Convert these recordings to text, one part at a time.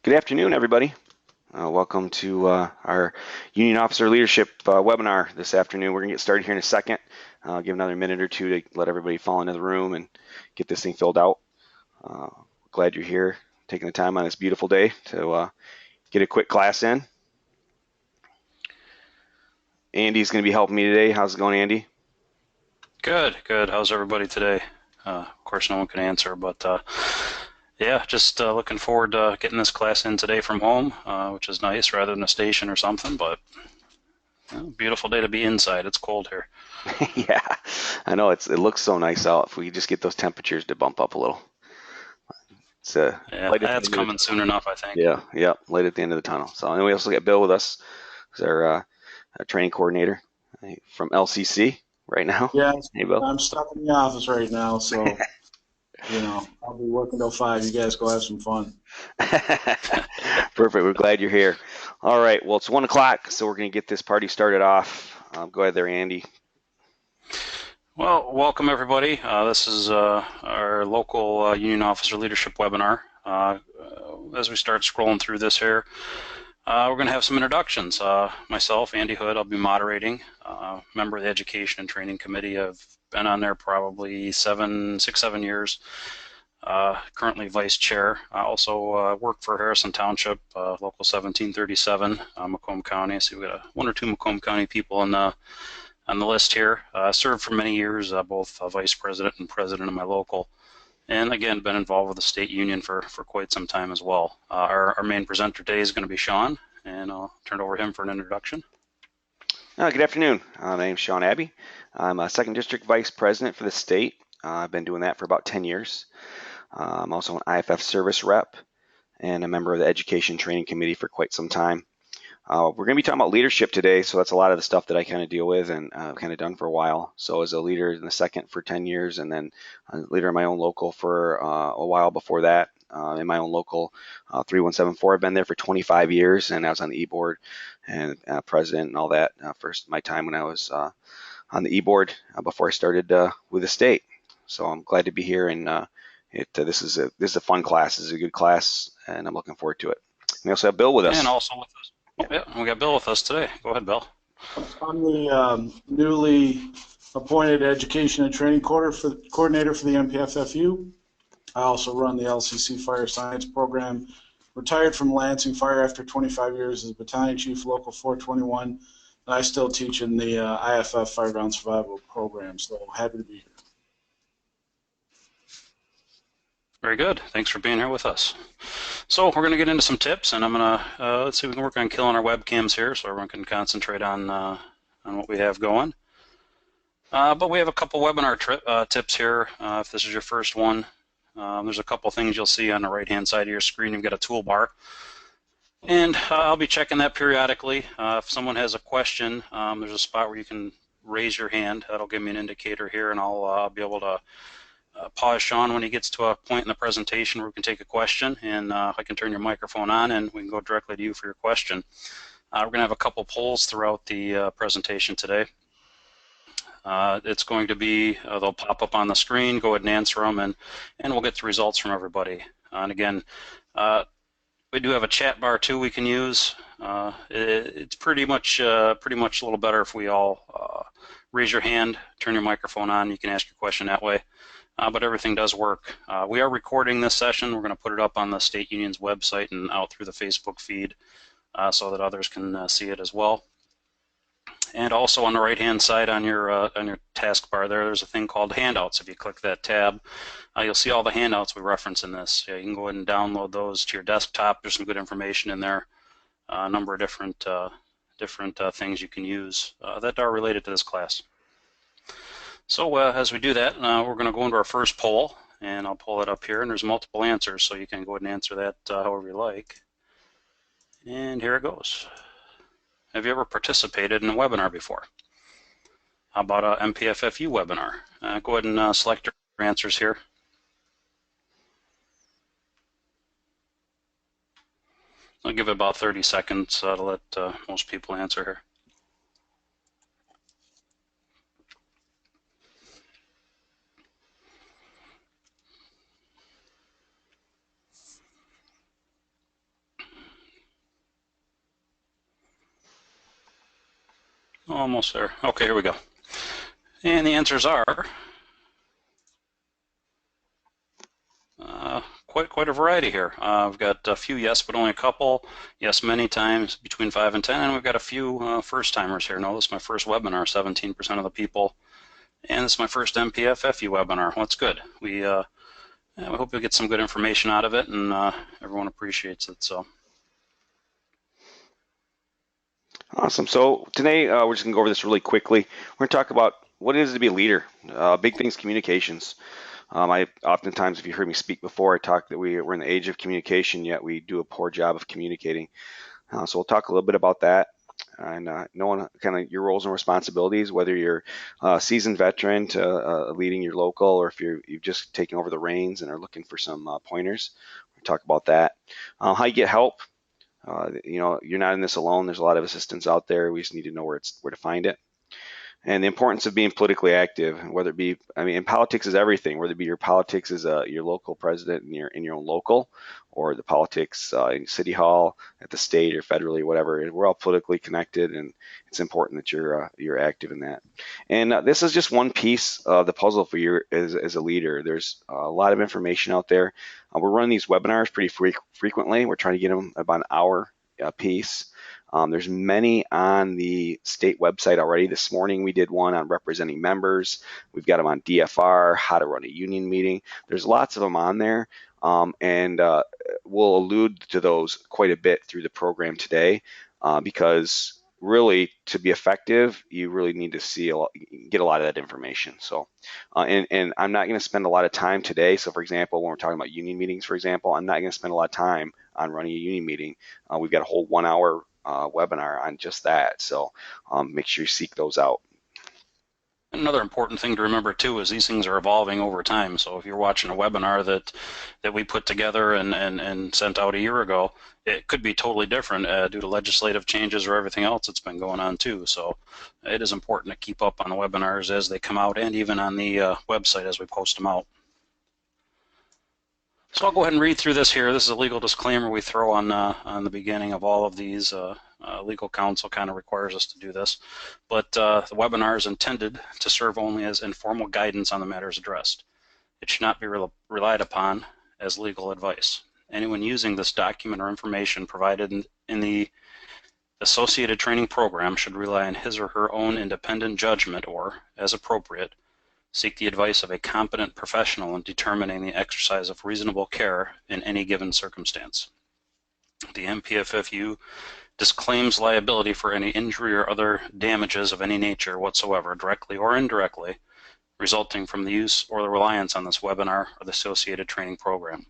Good afternoon, everybody. Welcome to our Union Officer Leadership webinar this afternoon. We're going to get started here in a second. Give another minute or two to let everybody fall into the room and get this thing filled out. Glad you're here, taking the time on this beautiful day to get a quick class in. Andy's going to be helping me today. How's it going, Andy? Good, good. How's everybody today? Of course, no one can answer, but yeah, just looking forward to getting this class in today from home, which is nice rather than a station or something, but beautiful day to be inside. It's cold here. Yeah, I know it looks so nice out. If we just get those temperatures to bump up a little. It's Yeah, light at the that's end of the coming tunnel. soon enough, I think. Yeah, light at the end of the tunnel. So, and we also got Bill with us. He's our training coordinator from LCC right now. Yeah, Hey, Bill. I'm stuck in the office right now, so I'll be working till 5. You guys go have some fun. Perfect. We're glad you're here. All right. Well, it's 1 o'clock, so we're going to get this party started off. Go ahead there, Andy. Well, welcome everybody. This is our local Union Officer Leadership webinar. As we start scrolling through this here, we're going to have some introductions. Myself, Andy Hood, I'll be moderating. Member of the Education and Training Committee. I've been on there probably 6, 7 years. Currently vice chair. I also work for Harrison Township, local 1737, Macomb County. So we've got one or two Macomb County people on the list here. Served for many years, both vice president and president of my local. And again, been involved with the state union for quite some time as well. Our main presenter today is going to be Sean, and I'll turn it over to him for an introduction. Good afternoon. My name is Sean Abbey. I'm a second district vice president for the state. I've been doing that for about 10 years. I'm also an IFF service rep and a member of the Education Training Committee for quite some time. We're going to be talking about leadership today, so that's a lot of the stuff that I kind of deal with and kind of done for a while. So as a leader in the second for 10 years and then a leader in my own local for a while before that. In my own local 3174, I've been there for 25 years, and I was on the e-board and president and all that for my time when I was on the e-board before I started with the state. So I'm glad to be here, and this is a fun class. This is a good class, and I'm looking forward to it. We also have Bill with And us. also with us. Oh, yeah, we got Bill with us today. Go ahead, Bill. I'm the newly appointed Education and Training Coordinator for the MPFFU. I also run the LCC Fire Science Program. Retired from Lansing Fire after 25 years as Battalion Chief Local 421, and I still teach in the IFF Fireground Survival Program, so happy to be here. Very good. Thanks for being here with us. So we're going to get into some tips, and I'm going to let's see if we can work on killing our webcams here, so everyone can concentrate on what we have going. But we have a couple webinar tips here. If this is your first one, there's a couple things you'll see on the right-hand side of your screen. You've got a toolbar, and I'll be checking that periodically. If someone has a question, there's a spot where you can raise your hand. That'll give me an indicator here, and I'll be able to pause Sean when he gets to a point in the presentation where we can take a question, and I can turn your microphone on and we can go directly to you for your question. We're going to have a couple polls throughout the presentation today. It's going to be, they'll pop up on the screen, go ahead and answer them, and we'll get the results from everybody. And again, we do have a chat bar too we can use. It's pretty much a little better if we all raise your hand, turn your microphone on, you can ask your question that way. But everything does work. We are recording this session. We're going to put it up on the State Union's website and out through the Facebook feed so that others can see it as well. And also on the right-hand side on your taskbar there's a thing called Handouts. If you click that tab, you'll see all the handouts we reference in this. You can go ahead and download those to your desktop. There's some good information in there. A number of different things you can use that are related to this class. So as we do that, we're going to go into our first poll, and I'll pull it up here, and there's multiple answers, so you can go ahead and answer that however you like. And here it goes. Have you ever participated in a webinar before? How about an MPFFU webinar? Go ahead and select your answers here. I'll give it about 30 seconds to let most people answer here. Almost there. Okay, here we go. And the answers are quite a variety here. We've got a few yes, but only a couple. Yes, many times, between 5 and 10. And we've got a few first-timers here. No, this is my first webinar, 17% of the people. And this is my first MPFFU webinar. Well, that's good. We hope you'll get some good information out of it, and everyone appreciates it. So. Awesome. So today we're just going to go over this really quickly. We're going to talk about what it is to be a leader. Big things, communications. I oftentimes, if you heard me speak before, I talk that we're in the age of communication, yet we do a poor job of communicating. So we'll talk a little bit about that and knowing kind of your roles and responsibilities, whether you're a seasoned veteran to leading your local, or if you've just taken over the reins and are looking for some pointers. We'll talk about that. How you get help. You're not in this alone. There's a lot of assistance out there. We just need to know where to find it. And the importance of being politically active, whether it be, in politics is everything, whether it be your politics as your local president in your own local, or the politics in City Hall, at the state or federally, whatever. We're all politically connected, and it's important that you're active in that. And this is just one piece of the puzzle for you as a leader. There's a lot of information out there. We're running these webinars pretty frequently. We're trying to get them about an hour a piece. There's many on the state website already. This morning we did one on representing members. We've got them on DFR, how to run a union meeting. There's lots of them on there, and we'll allude to those quite a bit through the program today, because really to be effective, you really need to get a lot of that information. So, and I'm not going to spend a lot of time today. So for example, when we're talking about union meetings, for example, I'm not going to spend a lot of time on running a union meeting. We've got a whole 1 hour webinar on just that. So make sure you seek those out. Another important thing to remember too is these things are evolving over time. So if you're watching a webinar that we put together and sent out a year ago, it could be totally different due to legislative changes or everything else that's been going on too. So it is important to keep up on the webinars as they come out, and even on the website as we post them out. So I'll go ahead and read through this here. This is a legal disclaimer we throw on the beginning of all of these. Legal counsel kind of requires us to do this. But the webinar is intended to serve only as informal guidance on the matters addressed. It should not be relied upon as legal advice. Anyone using this document or information provided in the associated training program should rely on his or her own independent judgment or, as appropriate, seek the advice of a competent professional in determining the exercise of reasonable care in any given circumstance. The MPFFU disclaims liability for any injury or other damages of any nature whatsoever, directly or indirectly, resulting from the use or the reliance on this webinar or the associated training program.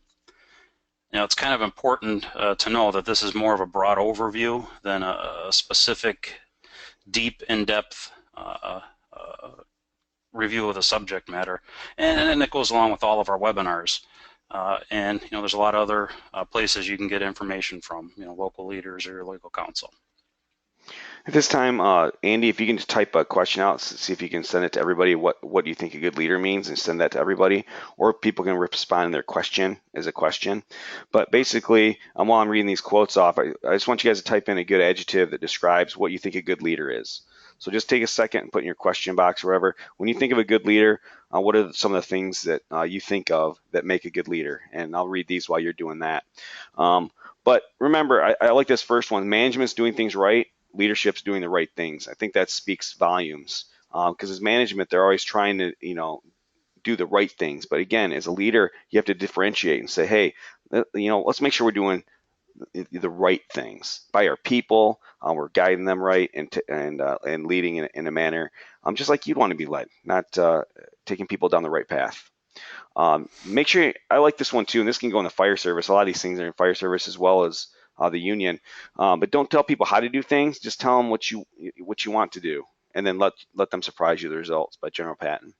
Now, it's kind of important to know that this is more of a broad overview than a specific, deep, in-depth review of the subject matter, and it goes along with all of our webinars. And there's a lot of other places you can get information from, local leaders or your legal counsel. At this time, Andy, if you can just type a question out, see if you can send it to everybody. What do you think a good leader means, and send that to everybody, or people can respond in their question as a question. But basically, while I'm reading these quotes off, I just want you guys to type in a good adjective that describes what you think a good leader is. So just take a second and put in your question box or wherever. When you think of a good leader, what are some of the things that you think of that make a good leader? And I'll read these while you're doing that. But remember, I like this first one. Management's doing things right. Leadership's doing the right things. I think that speaks volumes, because as management, they're always trying to, do the right things. But again, as a leader, you have to differentiate and say, hey, let's make sure we're doing the right things by our people. We're guiding them right and leading in a manner just like you'd want to be led, not taking people down the right path. Make sure, I like this one too, and this can go in the fire service. A lot of these things are in fire service as well as the union. But don't tell people how to do things. Just tell them what you want to do, and then let them surprise you with the results, by General Patton.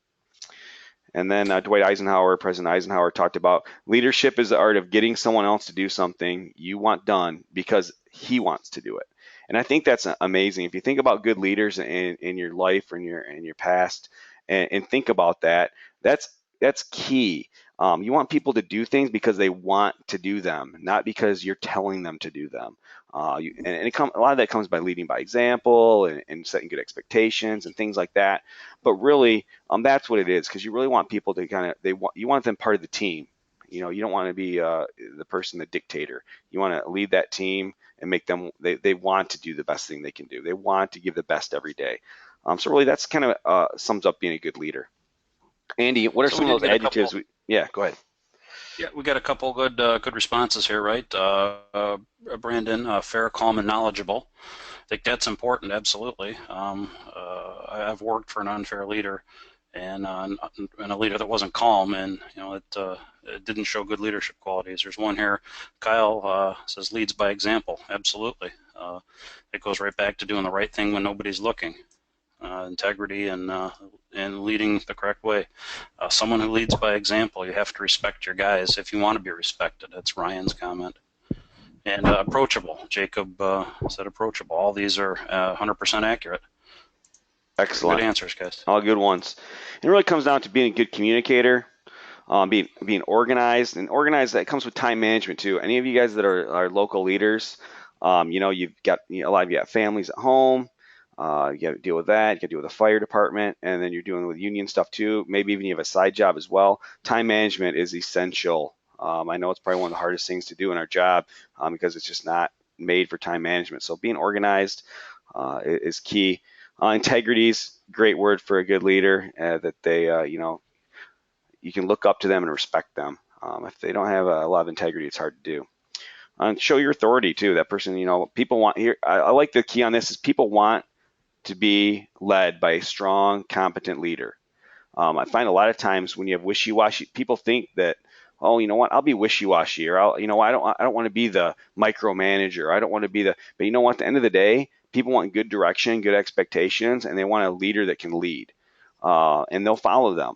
And then President Eisenhower talked about leadership is the art of getting someone else to do something you want done because he wants to do it. And I think that's amazing. If you think about good leaders in your life or in your past, and think about that, that's that's key. You want people to do things because they want to do them, not because you're telling them to do them. A lot of that comes by leading by example and setting good expectations and things like that. But really, that's what it is, because you really want people to you want them part of the team. You don't want to be the person, the dictator. You want to lead that team and make them, they want to do the best thing they can do. They want to give the best every day. So really, that's kind of sums up being a good leader. Andy, what are So we some of did those get a couple. adjectives? Yeah, go ahead. Yeah, we got a couple good responses here, right? Brandon, fair, calm, and knowledgeable. I think that's important, absolutely. I've worked for an unfair leader and a leader that wasn't calm, and it didn't show good leadership qualities. There's one here. Kyle says leads by example. Absolutely. It goes right back to doing the right thing when nobody's looking. Integrity and leading the correct way. Someone who leads by example. You have to respect your guys if you want to be respected. That's Ryan's comment. And approachable. Jacob said approachable. All these are 100% accurate. Excellent. Good answers, guys. All good ones. It really comes down to being a good communicator, being organized, and organized, that comes with time management too. Any of you guys that are local leaders, you've got a lot of you got families at home. You got to deal with that. You got to deal with the fire department, and then you're dealing with union stuff too. Maybe even you have a side job as well. Time management is essential. I know it's probably one of the hardest things to do in our job because it's just not made for time management. So being organized is key. Integrity is a great word for a good leader, that they, you can look up to them and respect them. If they don't have a lot of integrity, it's hard to do. Show your authority too. That person, people want here. I like the key on this is people want to be led by a strong, competent leader. I find a lot of times when you have wishy-washy, people think that, oh, you know what, I'll be wishy-washy, or I don't want to be the micromanager. I don't want to be but you know what, at the end of the day, people want good direction, good expectations, and they want a leader that can lead, and they'll follow them.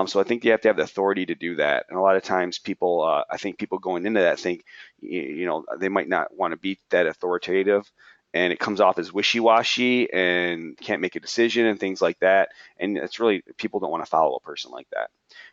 So I think you have to have the authority to do that. And a lot of times people, I think people going into that think, they might not want to be that authoritative, and it comes off as wishy-washy and can't make a decision and things like that. And it's really, people don't want to follow a person like that.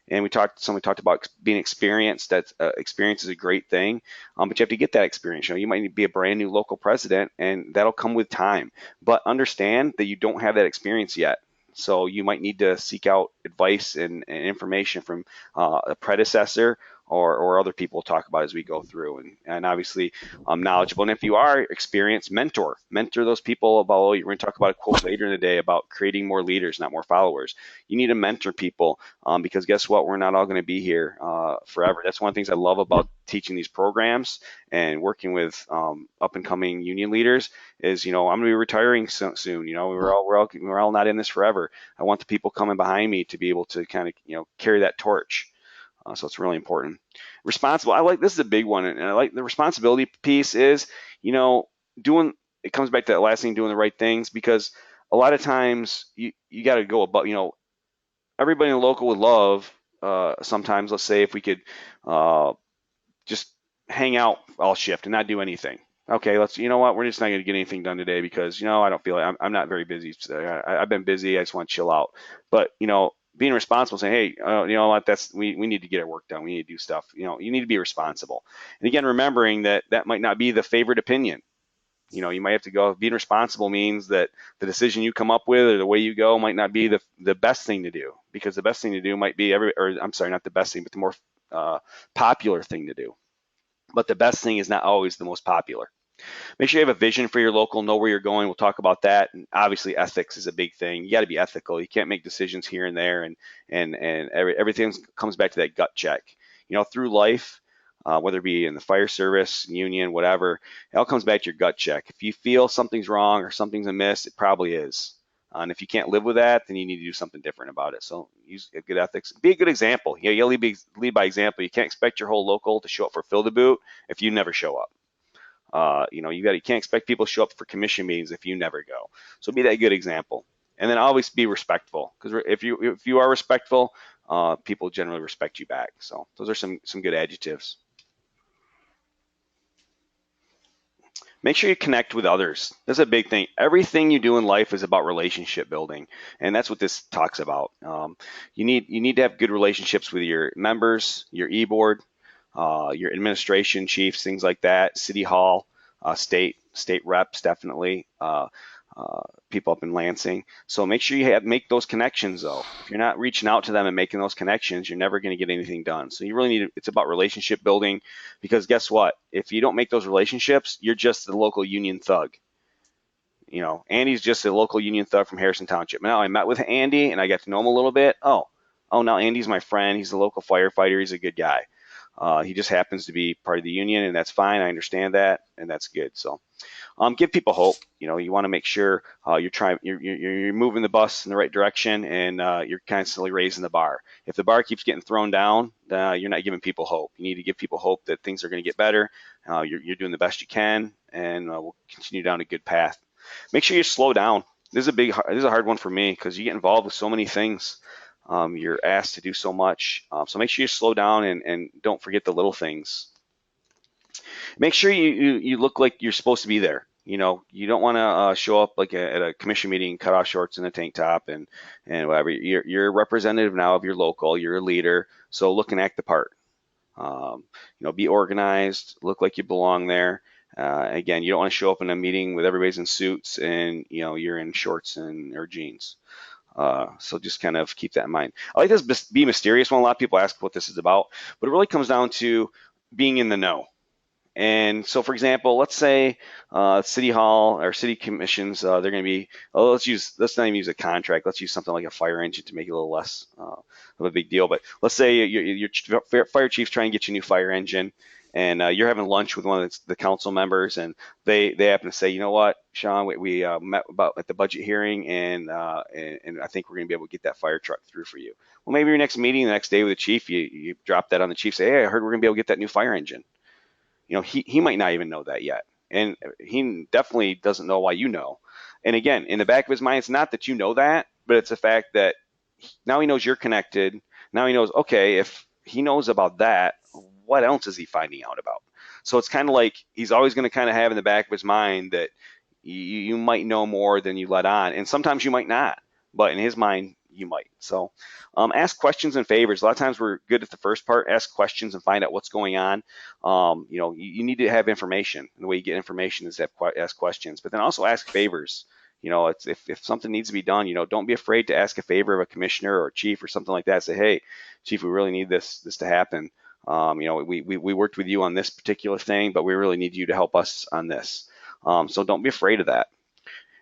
And somebody talked about being experienced. That experience is a great thing, but you have to get that experience. You might need to be a brand new local president, and that'll come with time. But understand that you don't have that experience yet. So you might need to seek out advice and information from a predecessor or other people to talk about as we go through. And obviously knowledgeable. And if you are experienced, mentor those people. We're going to talk about a quote later in the day about creating more leaders, not more followers. You need to mentor people because guess what? We're not all going to be here forever. That's one of the things I love about teaching these programs and working with up and coming union leaders is, I'm going to be retiring soon. We're all not in this forever. I want the people coming behind me to be able to kind of, carry that torch. So it's really important. Responsible. This is a big one, and I like the responsibility piece is, it comes back to that last thing, doing the right things, because a lot of times you got to go above, everybody in the local would love, sometimes, let's say if we could just hang out all shift and not do anything. Okay, you know what, we're just not going to get anything done today because, I don't feel like I'm not very busy. I've been busy. I just want to chill out. But, being responsible, saying, hey, you know what, we need to get our work done. We need to do stuff. You need to be responsible. And again, remembering that might not be the favorite opinion. You might have to go. Being responsible means that the decision you come up with or the way you go might not be the best thing to do, because the best thing to do might be not the best thing, but the more popular thing to do. But the best thing is not always the most popular. Make sure you have a vision for your local, know where you're going. We'll talk about that. And obviously ethics is a big thing. You got to be ethical. You can't make decisions here and there, and everything comes back to that gut check. Through life, whether it be in the fire service, union, whatever, it all comes back to your gut check. If you feel something's wrong or something's amiss, it probably is. And if you can't live with that, then you need to do something different about it. So use good ethics. Be a good example. You lead by example. You can't expect your whole local to show up for Fill the Boot if you never show up. You can't expect people to show up for commission meetings if you never go. So be that good example, and then always be respectful, because if you are respectful, people generally respect you back. So those are some good adjectives. Make sure you connect with others. That's a big thing. Everything you do in life is about relationship building, and that's what this talks about. You need to have good relationships with your members, your e-board, your administration chiefs, things like that, city hall, state reps, definitely. People up in Lansing. So make sure you make those connections though. If you're not reaching out to them and making those connections, you're never going to get anything done. So you really need it's about relationship building, because guess what? If you don't make those relationships, you're just the local union thug. Andy's just a local union thug from Harrison Township. Now I met with Andy and I got to know him a little bit. Oh, now Andy's my friend. He's a local firefighter. He's a good guy. He just happens to be part of the union, and that's fine. I understand that, and that's good. So give people hope. You want to make sure you're moving the bus in the right direction, and you're constantly raising the bar. If the bar keeps getting thrown down, you're not giving people hope. You need to give people hope that things are going to get better. You're doing the best you can, and we'll continue down a good path. Make sure you slow down. This is a hard one for me because you get involved with so many things. You're asked to do so much. So make sure you slow down and don't forget the little things. Make sure you look like you're supposed to be there. You don't want to show up like at a commission meeting, cut off shorts and a tank top and whatever. You're a representative now of your local. You're a leader, so look and act the part. Be organized, look like you belong there. Again, you don't want to show up in a meeting with everybody's in suits and you're in shorts or jeans. So just kind of keep that in mind. I like this be mysterious one. A lot of people ask what this is about, but it really comes down to being in the know. And so, for example, let's say City Hall or city commissions, they're going to be, let's not even use a contract. Let's use something like a fire engine to make it a little less of a big deal. But let's say your fire chief's trying to get you a new fire engine, and you're having lunch with one of the council members, and they happen to say, you know what, Sean, we met about at the budget hearing, and I think we're going to be able to get that fire truck through for you. Well, maybe your next meeting, the next day with the chief, you drop that on the chief, say, hey, I heard we're going to be able to get that new fire engine. He might not even know that yet. And he definitely doesn't know why you know. And again, in the back of his mind, it's not that you know that, but it's the fact that now he knows you're connected. Now he knows, okay, if he knows about that, what else is he finding out about? So it's kind of like he's always going to kind of have in the back of his mind that you might know more than you let on. And sometimes you might not, but in his mind, you might. So ask questions and favors. A lot of times we're good at the first part. Ask questions and find out what's going on. You need to have information. And the way you get information is to ask questions, but then also ask favors. If something needs to be done, don't be afraid to ask a favor of a commissioner or a chief or something like that. Say, hey, chief, we really need this to happen. We worked with you on this particular thing, but we really need you to help us on this. So don't be afraid of that.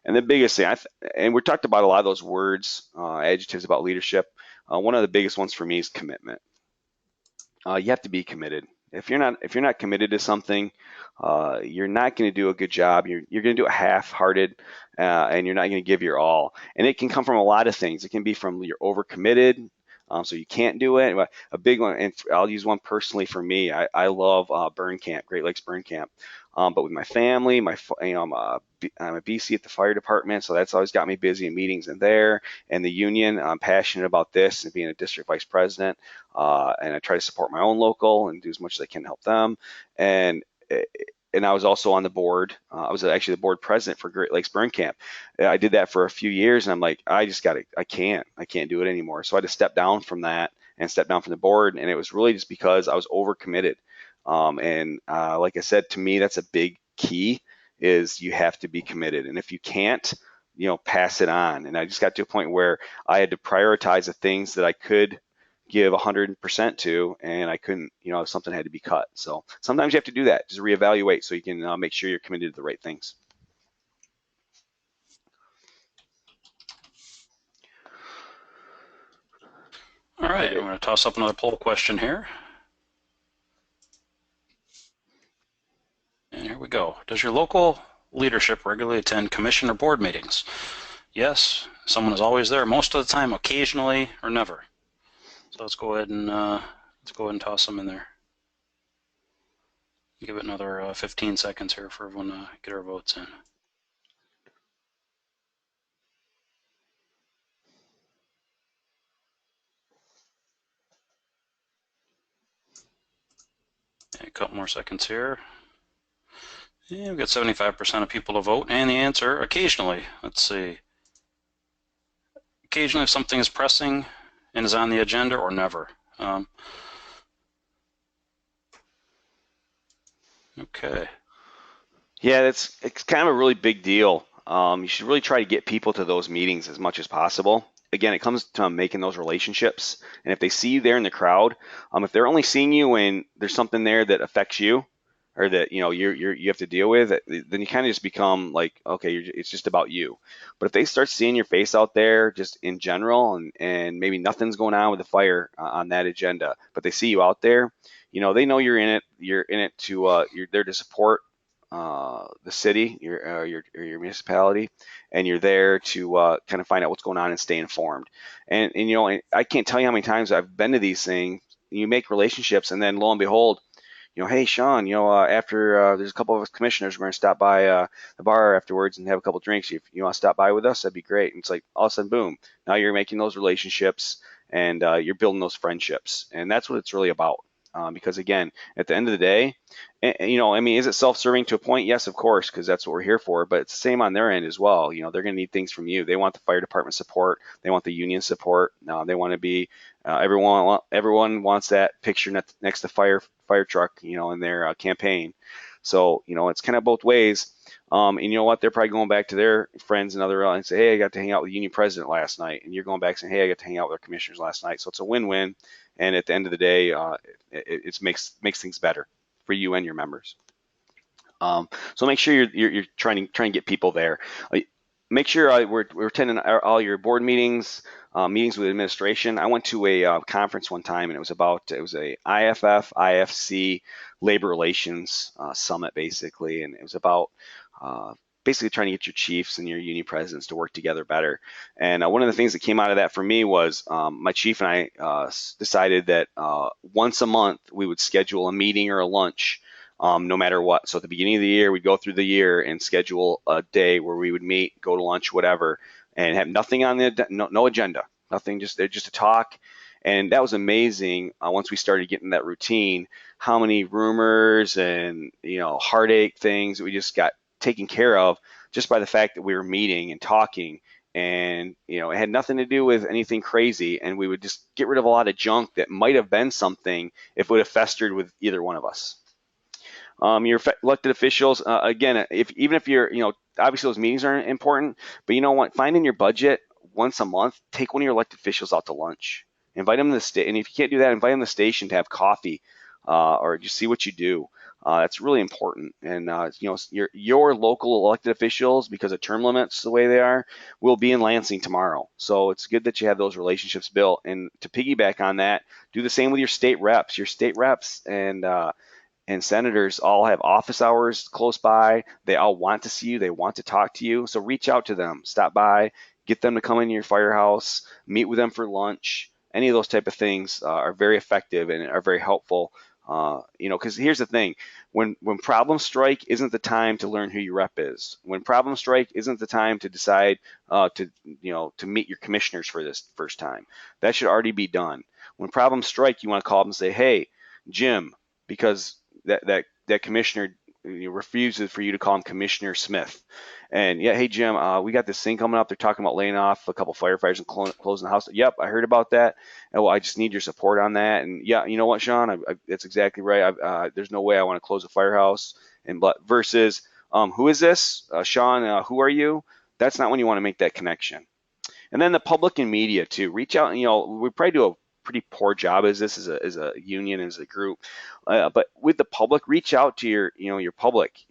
And the biggest thing, and we talked about a lot of those words, adjectives about leadership. One of the biggest ones for me is commitment. You have to be committed. If you're not committed to something, you're not going to do a good job. You're going to do it half-hearted, and you're not going to give your all. And it can come from a lot of things. It can be from you're overcommitted, so you can't do it. A big one, and I'll use one personally for me. I love burn camp, Great Lakes Burn Camp. But with my family, I'm a BC at the fire department, so that's always got me busy in meetings in there. And the union, I'm passionate about this and being a district vice president. And I try to support my own local and do as much as I can to help them. And I was also on the board. I was actually the board president for Great Lakes Burn Camp. I did that for a few years, and I'm like, I can't do it anymore. So I had to step down from that and step down from the board. And it was really just because I was overcommitted. Like I said, to me, that's a big key is you have to be committed. And if you can't, pass it on. And I just got to a point where I had to prioritize the things that I could give 100% to, and I couldn't, something had to be cut. So sometimes you have to do that, just reevaluate so you can make sure you're committed to the right things. All right, I'm going to toss up another poll question here. And here we go. Does your local leadership regularly attend commission or board meetings? Yes, someone is always there most of the time, occasionally, or never. So let's go ahead and toss them in there. Give it another 15 seconds here for everyone to get our votes in. A couple more seconds here. Yeah, we've got 75% of people to vote, and the answer, occasionally. Let's see. Occasionally if something is pressing and is on the agenda, or never. Okay. Yeah, it's kind of a really big deal. You should really try to get people to those meetings as much as possible. Again, it comes to making those relationships, and if they see you there in the crowd, if they're only seeing you when there's something there that affects you, or that you have to deal with, then you kind of just become like, okay, it's just about you. But if they start seeing your face out there just in general, and maybe nothing's going on with the fire on that agenda, but they see you out there, they know you're in it. You're in it to you're there to support the city, your municipality, and you're there to kind of find out what's going on and stay informed. And I can't tell you how many times I've been to these things. You make relationships, and then lo and behold, hey Sean, after there's a couple of us commissioners, we're going to stop by the bar afterwards and have a couple drinks. If you want to stop by with us, that'd be great. And it's like all of a sudden, boom! Now you're making those relationships and you're building those friendships, and that's what it's really about. Because again, at the end of the day, I mean, is it self-serving to a point? Yes, of course, because that's what we're here for. But it's the same on their end as well. They're going to need things from you. They want the fire department support. They want the union support. They want to be. Everyone wants that picture next to fire truck, in their campaign. So it's kind of both ways. And you know what? They're probably going back to their friends and and say, hey, I got to hang out with the union president last night, and you're going back saying, hey, I got to hang out with our commissioners last night. So it's a win-win. And at the end of the day, it makes things better for you and your members. So make sure you're trying to get people there. Make sure we're attending all your board meetings, meetings with administration. I went to a conference one time, and it was a IFF IFC labor relations summit basically, and it was about basically trying to get your chiefs and your union presidents to work together better. And one of the things that came out of that for me was my chief and I decided that once a month we would schedule a meeting or a lunch, no matter what. So at the beginning of the year, we'd go through the year and schedule a day where we would meet, go to lunch, whatever, and have nothing on no agenda, nothing, just to talk. And that was amazing. Once we started getting that routine, how many rumors and heartache things that we just got taken care of just by the fact that we were meeting and talking. And it had nothing to do with anything crazy, and we would just get rid of a lot of junk that might have been something if it would have festered with either one of us. Your elected officials, again, even if you're, obviously those meetings are important, but you know what? Find in your budget once a month, take one of your elected officials out to lunch. Invite them to the state, and if you can't do that, invite them to the station to have coffee, or just see what you do. That's really important. And your local elected officials, because of term limits the way they are, will be in Lansing tomorrow. So it's good that you have those relationships built. And to piggyback on that, do the same with your state reps. Your state reps and senators all have office hours close by. They all want to see you. They want to talk to you. So reach out to them, stop by, get them to come into your firehouse, meet with them for lunch. Any of those type of things are very effective and are very helpful. Because here's the thing: when problems strike, isn't the time to learn who your rep is. When problems strike, isn't the time to decide to meet your commissioners for this first time. That should already be done. When problems strike, you want to call them and say, "Hey, Jim," because that commissioner refuses for you to call him Commissioner Smith. And yeah, hey Jim, we got this thing coming up. They're talking about laying off a couple firefighters and closing the house. Yep, I heard about that. And well, I just need your support on that. And yeah, you know what, Sean, that's exactly right. There's no way I want to close a firehouse. But versus, who is this, Sean? Who are you? That's not when you want to make that connection. And then the public and media too. Reach out. We probably do a pretty poor job as this as a union, as a group, but with the public, reach out to your public,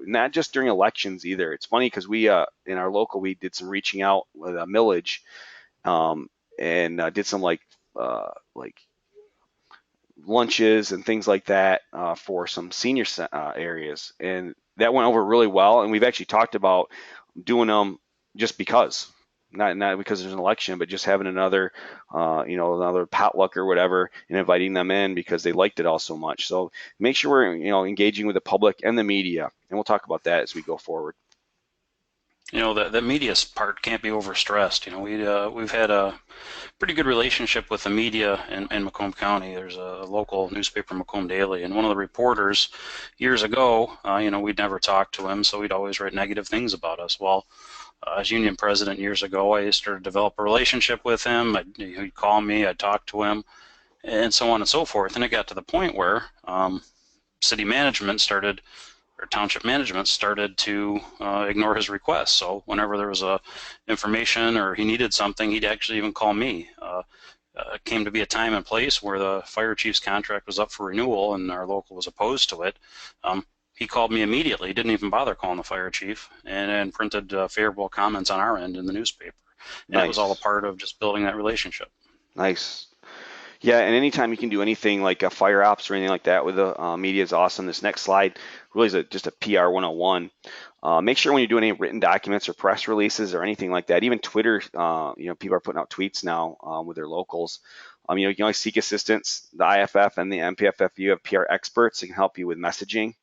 not just during elections either. It's funny because we in our local, we did some reaching out with a millage, and did some like lunches and things like that for some senior areas, and that went over really well. And we've actually talked about doing them just because. Not because there's an election, but just having another potluck or whatever, and inviting them in because they liked it all so much. So make sure we're engaging with the public and the media, and we'll talk about that as we go forward. The media part can't be overstressed. We've had a pretty good relationship with the media in Macomb County. There's a local newspaper, Macomb Daily, and one of the reporters years ago, we'd never talked to him, so he'd always write negative things about us. Well, as union president years ago, I started to develop a relationship with him. He'd call me, I'd talk to him, and so on and so forth. And it got to the point where city management started, or township management started to ignore his requests. So whenever there was information or he needed something, he'd actually even call me. It came to be a time and place where the fire chief's contract was up for renewal and our local was opposed to it. He called me immediately, didn't even bother calling the fire chief, and printed favorable comments on our end in the newspaper. And Nice. it was all a part of just building that relationship. Nice. Yeah, and anytime you can do anything like a fire ops or anything like that with the media is awesome. This next slide really is just a PR 101. Make sure when you're doing any written documents or press releases or anything like that, even Twitter, people are putting out tweets now with their locals. You can always seek assistance. The IFF and the MPFFU have PR experts that can help you with messaging.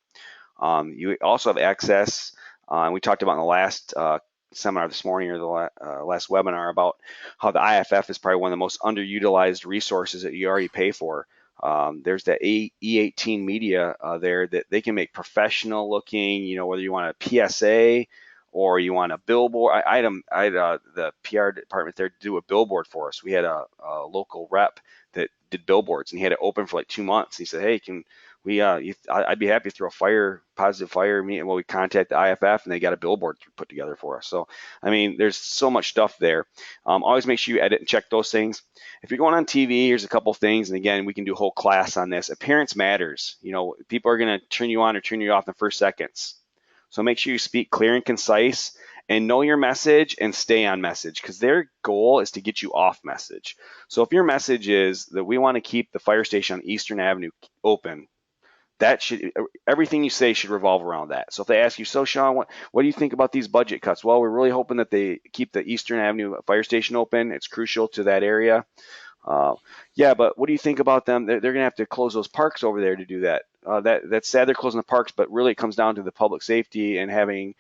You also have access, and we talked about in the last seminar this morning or the last webinar about how the IFF is probably one of the most underutilized resources that you already pay for. There's that E18 media there that they can make professional looking, whether you want a PSA or you want a billboard. I had the PR department there do a billboard for us. We had a local rep that did billboards, and he had it open for like 2 months. He said, hey, I'd be happy to throw a positive fire meeting. Well, we contact the IFF and they got a billboard put together for us. So, there's so much stuff there. Always make sure you edit and check those things. If you're going on TV, here's a couple things. And again, we can do a whole class on this. Appearance matters. People are going to turn you on or turn you off in the first seconds. So make sure you speak clear and concise and know your message and stay on message, because their goal is to get you off message. So if your message is that we want to keep the fire station on Eastern Avenue open, everything you say should revolve around that. So if they ask you, so Sean, what do you think about these budget cuts? Well, we're really hoping that they keep the Eastern Avenue fire station open. It's crucial to that area. Yeah, but what do you think about them? They're going to have to close those parks over there to do that. That's sad they're closing the parks, but really it comes down to the public safety and having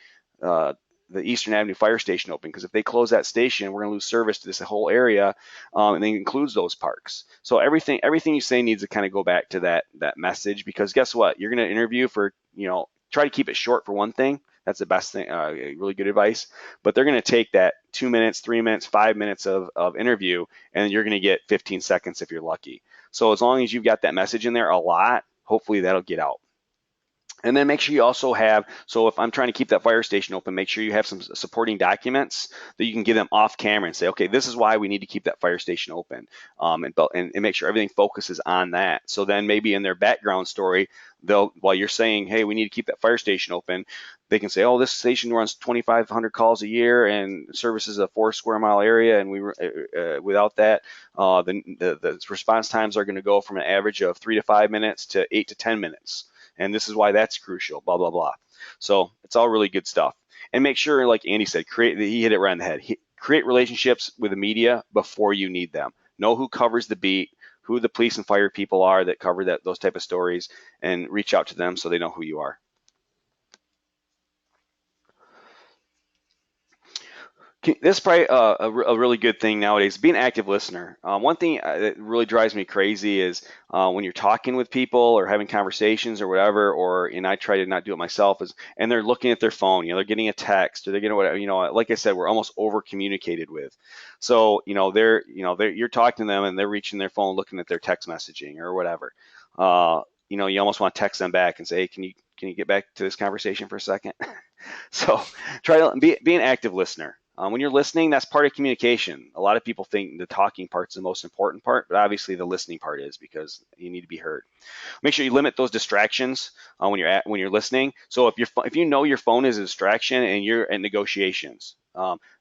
the Eastern Avenue fire station open, because if they close that station, we're going to lose service to this whole area, and it includes those parks. So everything you say needs to kind of go back to that message, because guess what? You're going to interview for, try to keep it short for one thing. That's the best thing, really good advice. But they're going to take that 2 minutes, 3 minutes, 5 minutes of interview, and you're going to get 15 seconds if you're lucky. So as long as you've got that message in there a lot, hopefully that'll get out. And then make sure you also have, so if I'm trying to keep that fire station open, make sure you have some supporting documents that you can give them off camera and say, okay, this is why we need to keep that fire station open, and make sure everything focuses on that. So then maybe in their background story, while you're saying, hey, we need to keep that fire station open, they can say, oh, this station runs 2,500 calls a year and services a 4 square mile area, and without that, the response times are going to go from an average of 3 to 5 minutes to 8 to 10 minutes. And this is why that's crucial, blah, blah, blah. So it's all really good stuff. And make sure, like Andy said, he hit it right on the head. Create relationships with the media before you need them. Know who covers the beat, who the police and fire people are that cover those type of stories, and reach out to them so they know who you are. This is probably a really good thing nowadays, be an active listener. One thing that really drives me crazy is when you're talking with people or having conversations or whatever, and I try to not do it myself, and they're looking at their phone, they're getting a text or they're getting whatever, like I said, we're almost over communicated with. So, you're talking to them and they're reaching their phone, looking at their text messaging or whatever. You almost want to text them back and say, hey, can you get back to this conversation for a second? So try to be an active listener. When you're listening, that's part of communication. A lot of people think the talking part's the most important part, but obviously the listening part is, because you need to be heard. Make sure you limit those distractions when you're listening. So if you know your phone is a distraction and you're at negotiations,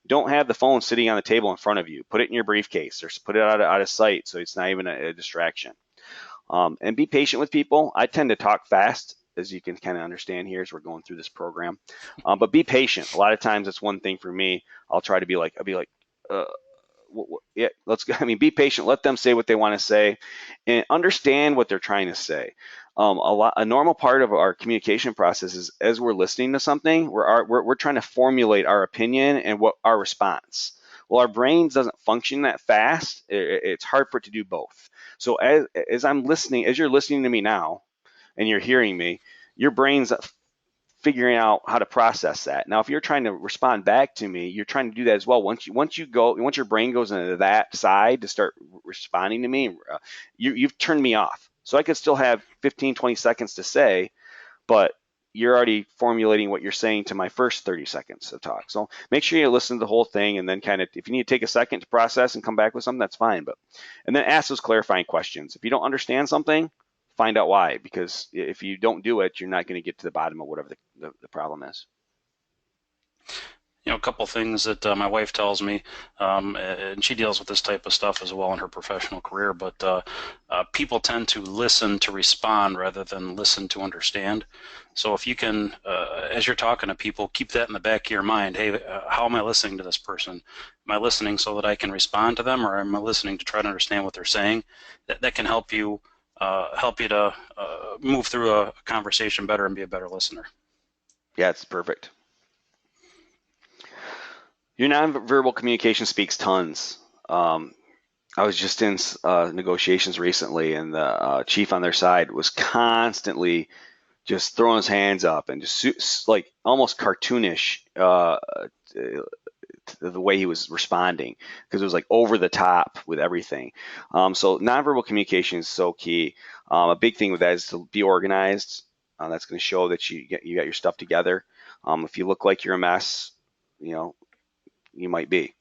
don't have the phone sitting on the table in front of you. Put it in your briefcase or put it out of sight so it's not even a distraction. And be patient with people. I tend to talk fast, as you can kind of understand here as we're going through this program. But be patient. A lot of times it's one thing for me. I'll be like, yeah, let's go. I mean, be patient. Let them say what they want to say, and understand what they're trying to say. A normal part of our communication process is as we're listening to something, we're trying to formulate our opinion and what our response. Well, our brains doesn't function that fast. It's hard for it to do both. So as I'm listening, as you're listening to me now, and you're hearing me, your brain's figuring out how to process that. Now, if you're trying to respond back to me, you're trying to do that as well. Once your brain goes into that side to start responding to me, you've turned me off. So I could still have 15, 20 seconds to say, but you're already formulating what you're saying to my first 30 seconds of talk. So make sure you listen to the whole thing, and then kind of, if you need to take a second to process and come back with something, that's fine. And then ask those clarifying questions. If you don't understand something, find out why, because if you don't do it, you're not going to get to the bottom of whatever the problem is. A couple things that my wife tells me, and she deals with this type of stuff as well in her professional career, but people tend to listen to respond rather than listen to understand. So if you can, as you're talking to people, keep that in the back of your mind. Hey, how am I listening to this person? Am I listening so that I can respond to them, or am I listening to try to understand what they're saying? That can help you to move through a conversation better and be a better listener. Yeah, it's perfect. Your nonverbal communication speaks tons. I was just in negotiations recently, and the chief on their side was constantly just throwing his hands up and just like almost cartoonish the way he was responding, because it was like over the top with everything. So nonverbal communication is so key. A big thing with that is to be organized. That's going to show that you got your stuff together. If you look like you're a mess, you might be.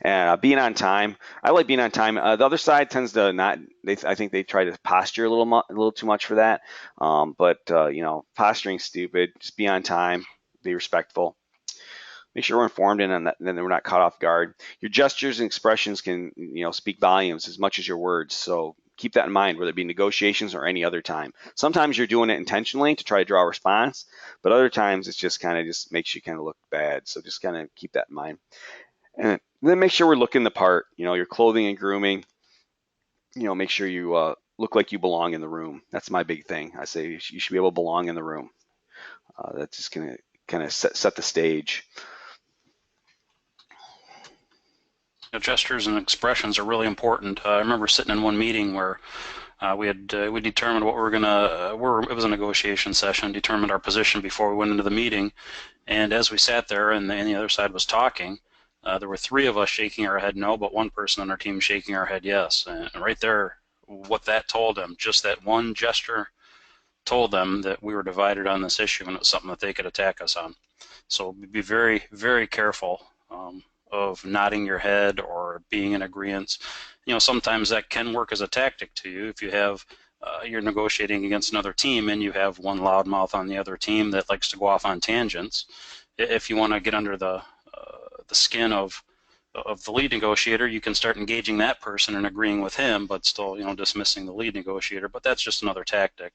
And being on time, I like being on time. The other side tends to not. I think they try to posture a little too much for that. But posturing's stupid. Just be on time. Be respectful. Make sure we're informed, and then we're not caught off guard. Your gestures and expressions can speak volumes as much as your words. So keep that in mind, whether it be negotiations or any other time. Sometimes you're doing it intentionally to try to draw a response, but other times it's just kind of just makes you kind of look bad. So just kind of keep that in mind. And then make sure we're looking the part. Your clothing and grooming. Make sure you look like you belong in the room. That's my big thing. I say you should be able to belong in the room. That's just going to kind of set the stage. Gestures and expressions are really important. I remember sitting in one meeting where we determined what we were gonna. It was a negotiation session. Determined our position before we went into the meeting, and as we sat there and the other side was talking, there were three of us shaking our head no, but one person on our team shaking our head yes. And right there, what that told them, just that one gesture, told them that we were divided on this issue, and it was something that they could attack us on. So be very, very careful of nodding your head or being in agreement. Sometimes that can work as a tactic to you if you have you're negotiating against another team and you have one loudmouth on the other team that likes to go off on tangents. If you want to get under the skin of the lead negotiator, you can start engaging that person and agreeing with him, but still dismissing the lead negotiator. But that's just another tactic.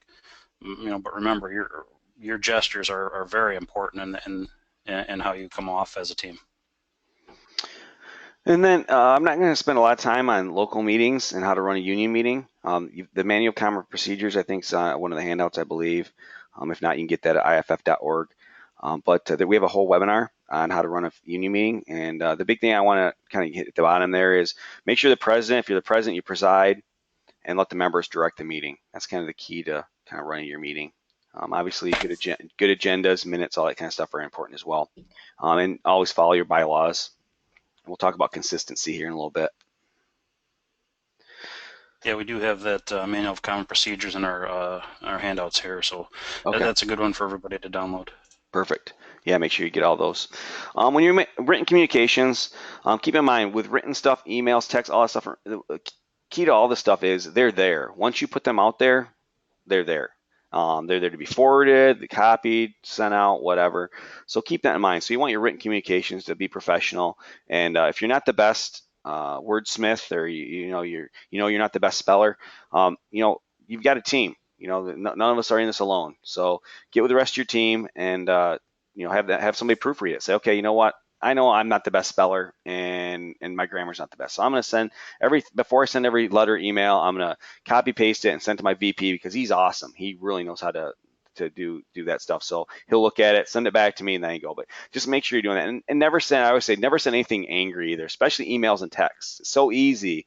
But remember, your gestures are very important in how you come off as a team. And then I'm not going to spend a lot of time on local meetings and how to run a union meeting. The Manual of Common Procedures, I think, is one of the handouts, I believe. If not, you can get that at iff.org. But we have a whole webinar on how to run a union meeting. And the big thing I want to kind of hit at the bottom there is make sure if you're the president, you preside and let the members direct the meeting. That's kind of the key to kind of running your meeting. Obviously, good agendas, minutes, all that kind of stuff are important as well. And always follow your bylaws. We'll talk about consistency here in a little bit. Yeah, we do have that Manual of Common Procedures in our handouts here, so okay. That's a good one for everybody to download. Perfect. Yeah, make sure you get all those. When you're written communications, keep in mind with written stuff, emails, text, all that stuff, the key to all this stuff is they're there. Once you put them out there, they're there. They're there to be forwarded, copied, sent out, whatever. So keep that in mind. So you want your written communications to be professional. And if you're not the best wordsmith, or you're not the best speller, you've got a team. None of us are in this alone. So get with the rest of your team and have somebody proofread it. Say, okay, you know what? I know I'm not the best speller and my grammar's not the best. So I'm going to send before I send every letter email, I'm going to copy paste it and send to my VP because he's awesome. He really knows how to do that stuff. So he'll look at it, send it back to me, and then you go. But just make sure you're doing that, and never send. I always say never send anything angry either, especially emails and texts. It's so easy.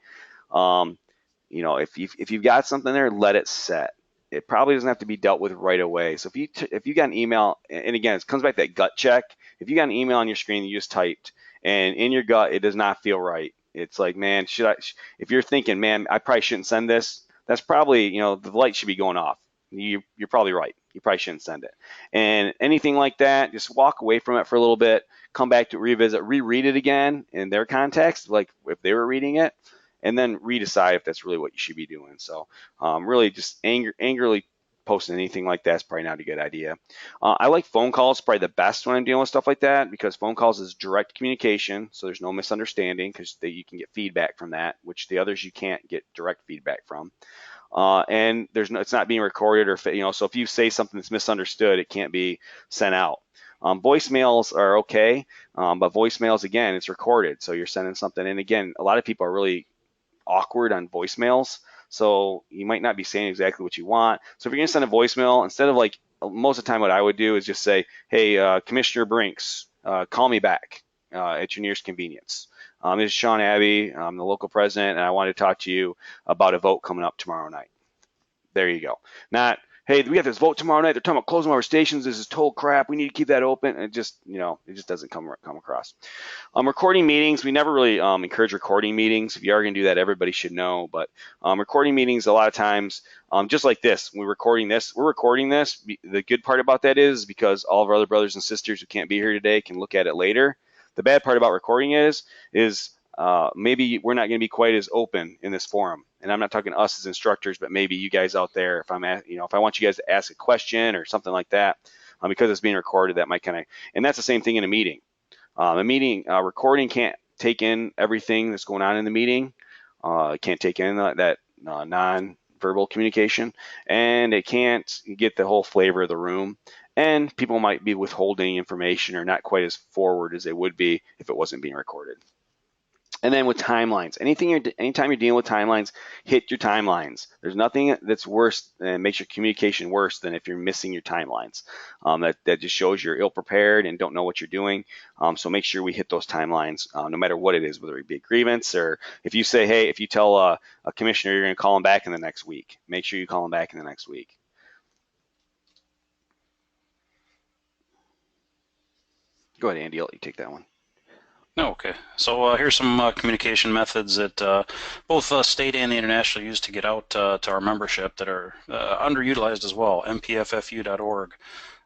If you've got something there, let it set. It probably doesn't have to be dealt with right away. So if you got an email, and again, it comes back to that gut check. If you got an email on your screen that you just typed, and in your gut it does not feel right, it's like, man, should I? If you're thinking, man, I probably shouldn't send this, that's probably, the light should be going off. You're probably right. You probably shouldn't send it. And anything like that, just walk away from it for a little bit, come back to revisit, reread it again in their context, like if they were reading it, and then redecide if that's really what you should be doing. So really just angrily posting anything like that is probably not a good idea. I like phone calls probably the best when I'm dealing with stuff like that because phone calls is direct communication, so there's no misunderstanding because you can get feedback from that, which the others you can't get direct feedback from. And it's not being recorded or, so if you say something that's misunderstood, it can't be sent out. Voicemails are okay, but voicemails, again, it's recorded, so you're sending something. And again, a lot of people are really awkward on voicemails, so you might not be saying exactly what you want. So if you're gonna send a voicemail, instead of like most of the time, what I would do is just say, hey, Commissioner Brinks, call me back at your nearest convenience. This is Sean Abbey. I'm the local president, and I want to talk to you about a vote coming up tomorrow night. There you go. Not, hey, we have this vote tomorrow night. They're talking about closing our stations. This is total crap. We need to keep that open. And it just doesn't come across. Recording meetings, we never really encourage recording meetings. If you are going to do that, everybody should know. But recording meetings, a lot of times, just like this, we're recording this. The good part about that is because all of our other brothers and sisters who can't be here today can look at it later. The bad part about recording is maybe we're not going to be quite as open in this forum. And I'm not talking to us as instructors, but maybe you guys out there, if I want you guys to ask a question or something like that, because it's being recorded, that might and that's the same thing in a meeting. A meeting recording can't take in everything that's going on in the meeting. It can't take in that non-verbal communication, and it can't get the whole flavor of the room. And people might be withholding information or not quite as forward as they would be if it wasn't being recorded. And then with timelines, anytime you're dealing with timelines, hit your timelines. There's nothing that's worse and makes your communication worse than if you're missing your timelines. That just shows you're ill-prepared and don't know what you're doing. So make sure we hit those timelines, no matter what it is, whether it be a grievance or if you say, hey, if you tell a commissioner you're going to call them back in the next week, make sure you call them back in the next week. Go ahead, Andy. I'll let you take that one. Okay, so here's some communication methods that both state and the international use to get out to our membership that are underutilized as well, mpffu.org.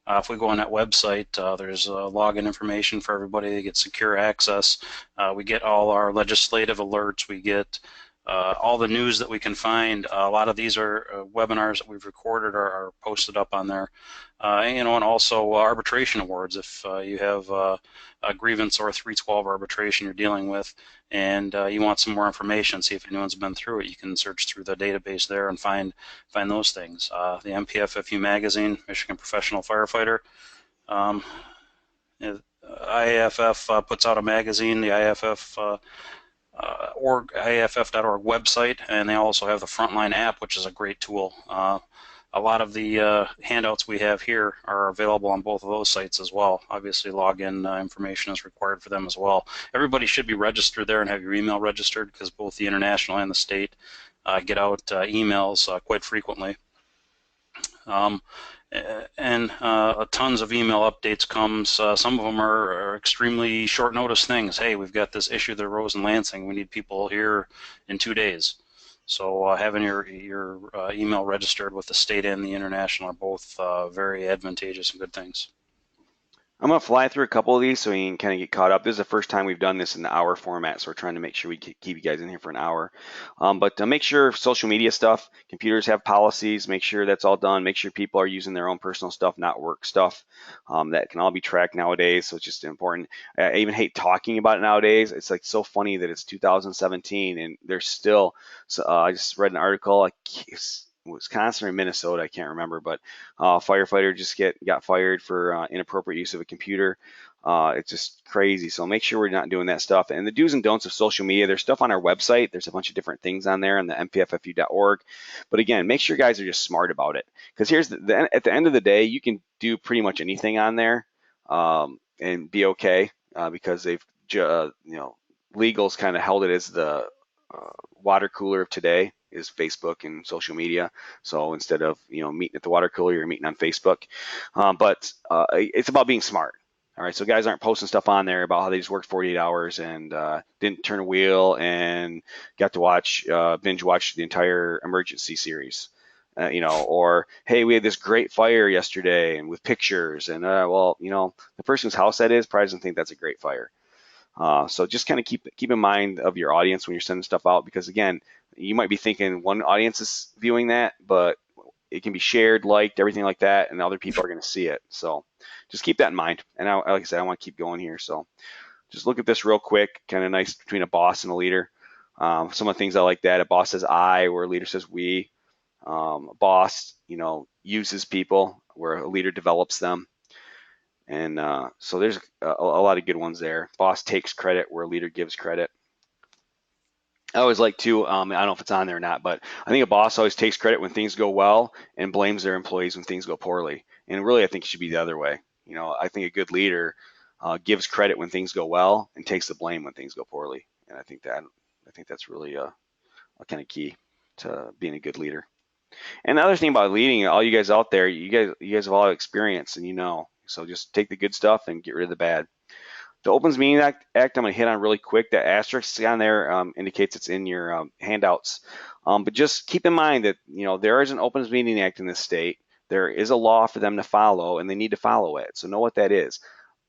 If we go on that website, there's login information for everybody to get secure access. We get all our legislative alerts. We get all the news that we can find. A lot of these are webinars that we've recorded are posted up on there. And also arbitration awards. If you have a grievance or a 312 arbitration you're dealing with and you want some more information, see if anyone's been through it, you can search through the database there and find those things. The MPFFU magazine, Michigan Professional Firefighter. IAFF puts out a magazine, the IAFF IAFF.org website, and they also have the Frontline app, which is a great tool. A lot of the handouts we have here are available on both of those sites as well. Obviously, login information is required for them as well. Everybody should be registered there and have your email registered because both the international and the state get out emails quite frequently. And tons of email updates comes. Some of them are extremely short notice things. Hey, we've got this issue that arose in Lansing. We need people here in 2 days. So having your email registered with the state and the international are both very advantageous and good things. I'm going to fly through a couple of these so you can kind of get caught up. This is the first time we've done this in the hour format, so we're trying to make sure we keep you guys in here for an hour. But make sure social media stuff, computers have policies, make sure that's all done. Make sure people are using their own personal stuff, not work stuff. That can all be tracked nowadays, so it's just important. I even hate talking about it nowadays. It's like so funny that it's 2017 and there's still, I just read an article, Wisconsin or Minnesota, I can't remember, but a firefighter just got fired for inappropriate use of a computer. It's just crazy. So make sure we're not doing that stuff. And the do's and don'ts of social media, there's stuff on our website. There's a bunch of different things on there on the mpffu.org. But again, make sure guys are just smart about it. Because here's at the end of the day, you can do pretty much anything on there and be okay because they've, legal's kind of held it as the water cooler of today is Facebook and social media. So instead of meeting at the water cooler, you're meeting on Facebook. But it's about being smart. All right, so guys aren't posting stuff on there about how they just worked 48 hours and didn't turn a wheel and got to binge watch the entire emergency series. Or hey, we had this great fire yesterday and with pictures and the person whose house that is probably doesn't think that's a great fire. So just kind of keep in mind of your audience when you're sending stuff out, because again, you might be thinking one audience is viewing that, but it can be shared, liked, everything like that, and other people are going to see it. So just keep that in mind. And like I said, I want to keep going here. So just look at this real quick, kind of nice between a boss and a leader. Some of the things I like that, a boss says I, where a leader says we. A boss, uses people, where a leader develops them. And so there's a lot of good ones there. Boss takes credit where a leader gives credit. I always like to, I don't know if it's on there or not, but I think a boss always takes credit when things go well and blames their employees when things go poorly. And really, I think it should be the other way. I think a good leader gives credit when things go well and takes the blame when things go poorly. And I think that's really a kind of key to being a good leader. And the other thing about leading, all you guys out there, you guys have a lot of experience, and so just take the good stuff and get rid of the bad. The Opens Meeting Act, I'm going to hit on really quick. That asterisk on there indicates it's in your handouts. But just keep in mind that there is an Opens Meeting Act in this state. There is a law for them to follow, and they need to follow it. So know what that is.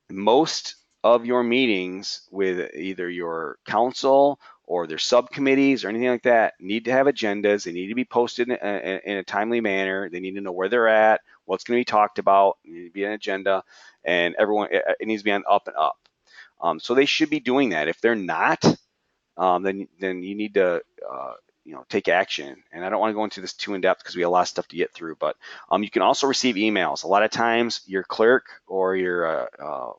Most of your meetings with either your council or their subcommittees or anything like that need to have agendas. They need to be posted in a timely manner. They need to know where they're at, what's going to be talked about. It needs to be an agenda, and it needs to be on up and up. So they should be doing that. If they're not, then you need to take action. And I don't want to go into this too in depth because we have a lot of stuff to get through. But you can also receive emails. A lot of times, your clerk or your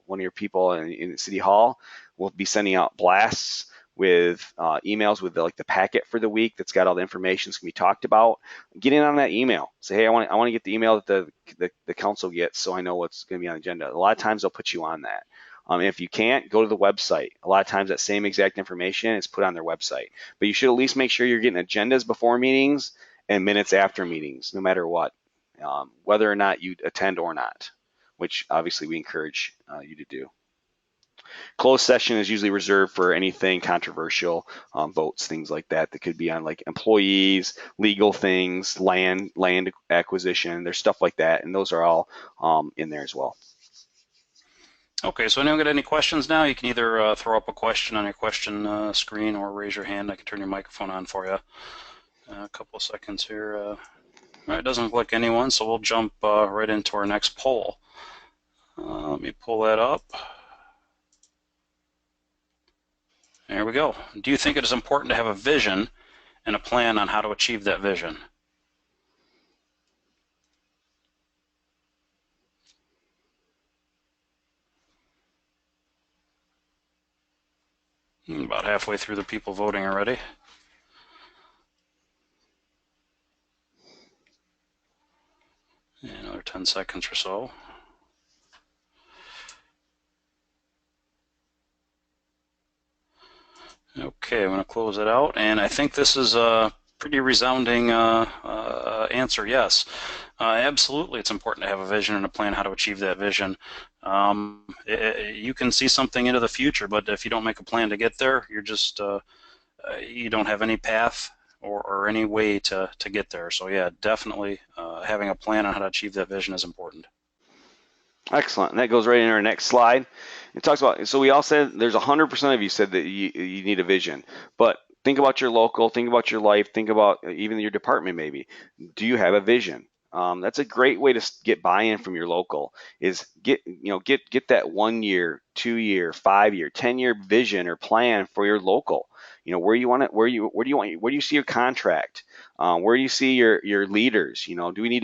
one of your people in City Hall will be sending out blasts with emails with the packet for the week that's got all the information that's going to be talked about. Get in on that email. Say, hey, I want to get the email that the council gets, so I know what's going to be on the agenda. A lot of times they'll put you on that. If you can't, go to the website. A lot of times that same exact information is put on their website. But you should at least make sure you're getting agendas before meetings and minutes after meetings, no matter what, whether or not you attend or not, which obviously we encourage you to do. Closed session is usually reserved for anything controversial, votes, things like that could be on like employees, legal things, land acquisition. There's stuff like that, and those are all in there as well. Okay, so anyone got any questions now? You can either throw up a question on your question screen or raise your hand. I can turn your microphone on for you. A couple of seconds here. All right, it doesn't look like anyone, so we'll jump right into our next poll. Let me pull that up. There we go. Do you think it is important to have a vision and a plan on how to achieve that vision? About halfway through the people voting already. Another 10 seconds or so. Okay, I'm going to close it out, and I think this is a pretty resounding answer, yes. Absolutely, it's important to have a vision and a plan how to achieve that vision. You can see something into the future, but if you don't make a plan to get there, you're just you don't have any path or any way to get there. So yeah, definitely having a plan on how to achieve that vision is important. Excellent. And that goes right into our next slide. It talks about, so we all said there's 100% of you said that you need a vision, but think about your local, think about your life, think about even your department maybe. Do you have a vision? That's a great way to get buy-in from your local is get that 1 year, 2 year, 5 year, 10-year vision or plan for your local. Where you want it, where do you see your contract? Where do you see your leaders? Do we need